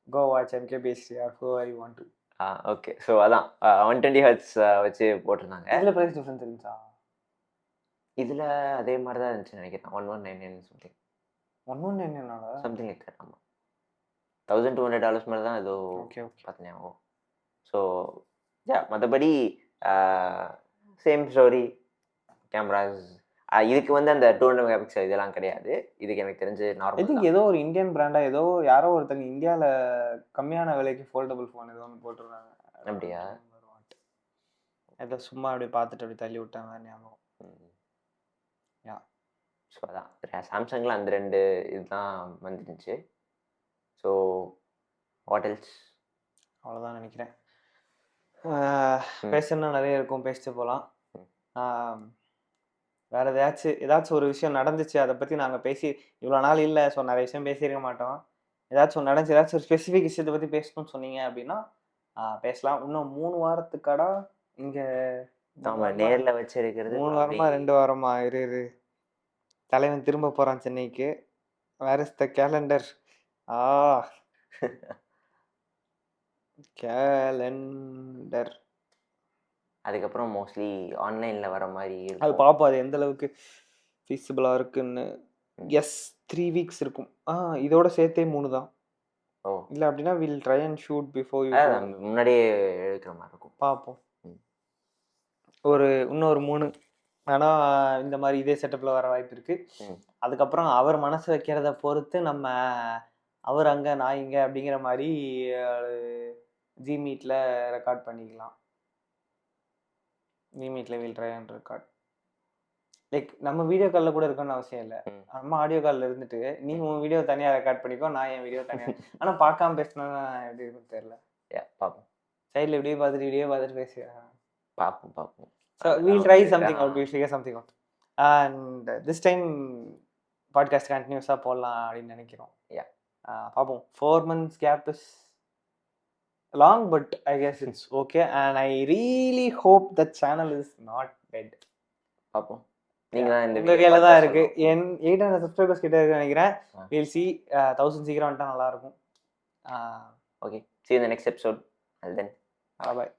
go watch MKBHD or whoever you want to. Okay. So அதான் 120 Hz வச்சு போட்டிருந்தாங்க. இதுல price difference இருந்துச்சா? இதுல அதே மாதிரி தான் இருந்துச்சு நினைக்கிறேன். 1199 சம்திங். 1199 something like that. ஆமா, $1200 மேலே தான் ஏதோ ஓகே ஓகே பார்த்தேன். ஸோ மற்றபடி சேம் ஸ்டோரி. கேமராஸ் இதுக்கு வந்து அந்த 200 மெகா பிக்சல் இதெல்லாம் கிடையாது. இதுக்கு எனக்கு தெரிஞ்சு நார்மல். இதுக்கு ஏதோ ஒரு இந்தியன் பிராண்டா ஏதோ யாரோ ஒருத்தங்க இந்தியாவில் கம்மியான விலைக்கு ஃபோல்டபிள் ஃபோன் ஏதோ ஒன்று போட்டிருந்தாங்க. அப்படியா? ஏதோ சும்மா அப்படி பார்த்துட்டு அப்படி தள்ளி விட்டாங்க ஞாபகம். யா ஸோ அதான் சாம்சங்கில் அந்த 2 இதுதான் வந்துருந்துச்சு. ஸோ ஹோட்டல்ஸ் அவ்வளோதான் நினைக்கிறேன். பேசணும்னா நிறைய இருக்கும், பேசிட்டு போகலாம். வேறு ஏதாச்சும் ஒரு விஷயம் நடந்துச்சு, அதை பற்றி நாங்கள் பேசி இவ்வளோ நாள் இல்லை, ஸோ நிறைய விஷயம் பேசியிருக்க மாட்டோம். ஏதாச்சும் நடந்துச்சு, ஏதாச்சும் ஒரு ஸ்பெசிஃபிக் விஷயத்தை பற்றி பேசணும்னு சொன்னீங்க அப்படின்னா பேசலாம். இன்னும் 3 வாரத்துக்கடா இங்கே நேரில் வச்சிருக்கிறது 3 வாரமா 2 வாரமா இரு தலைவன் திரும்ப போகிறான் சென்னைக்கு. Where is the calendar? Calendar. அதுக்கப்புறம் மோஸ்ட்லி ஆன்லைனில் வர மாதிரி அது பார்ப்போம், அது எந்த அளவுக்கு ஃபீஸிபிளாக இருக்குன்னு. எஸ் 3 வீக்ஸ் இருக்கும். இதோட சேர்த்தே 3 தான். ஓ இல்லை அப்படின்னா will try and shoot before you. முன்னாடியே எடுக்கிற மாதிரி இருக்கும். பார்ப்போம். இன்னொரு 3 ஆனால் இந்த மாதிரி இதே செட்டப்பில் வர வாய்ப்பு இருக்குது. அதுக்கப்புறம் அவர் மனசு வைக்கிறத பொறுத்து நம்ம அவர் அங்கே நான் இங்கே அப்படிங்கிற மாதிரி ஜி மீட்டில் ரெக்கார்ட் பண்ணிக்கலாம். ஜி மீட்டில் will try and record. Like நம்ம வீடியோ காலில் கூட இருக்கணும்னு அவசியம் இல்லை. நம்ம ஆடியோ காலில் இருந்துட்டு நீ உன் வீடியோ தனியாக ரெக்கார்ட் பண்ணிக்கோ, நான் என் வீடியோ தனியாக. ஆனால் பார்க்காம பேசினா எப்படி இருக்குன்னு தெரியல. பார்ப்போம். சைடில் வீடியோ பார்த்துட்டு பேசுகிறேன். பார்ப்போம். So we'll try something out. We'll figure something out. And this time podcast continuous-ஆ போடலாம் அப்படின்னு நினைக்கிறோம். பார்ப்போம். 4 months gap is long, but I guess it's okay. And I really hope the channel is not dead. பார்ப்போம். நீங்க இந்த கையில தான் இருக்கு. 800 subscribers கிட்ட இருக்கு நினைக்கிறேன். We'll see. 1000 சீக்கிரம் வந்துட்டா நல்லா இருக்கும். Okay. See you in the next episode. Until then. Bye.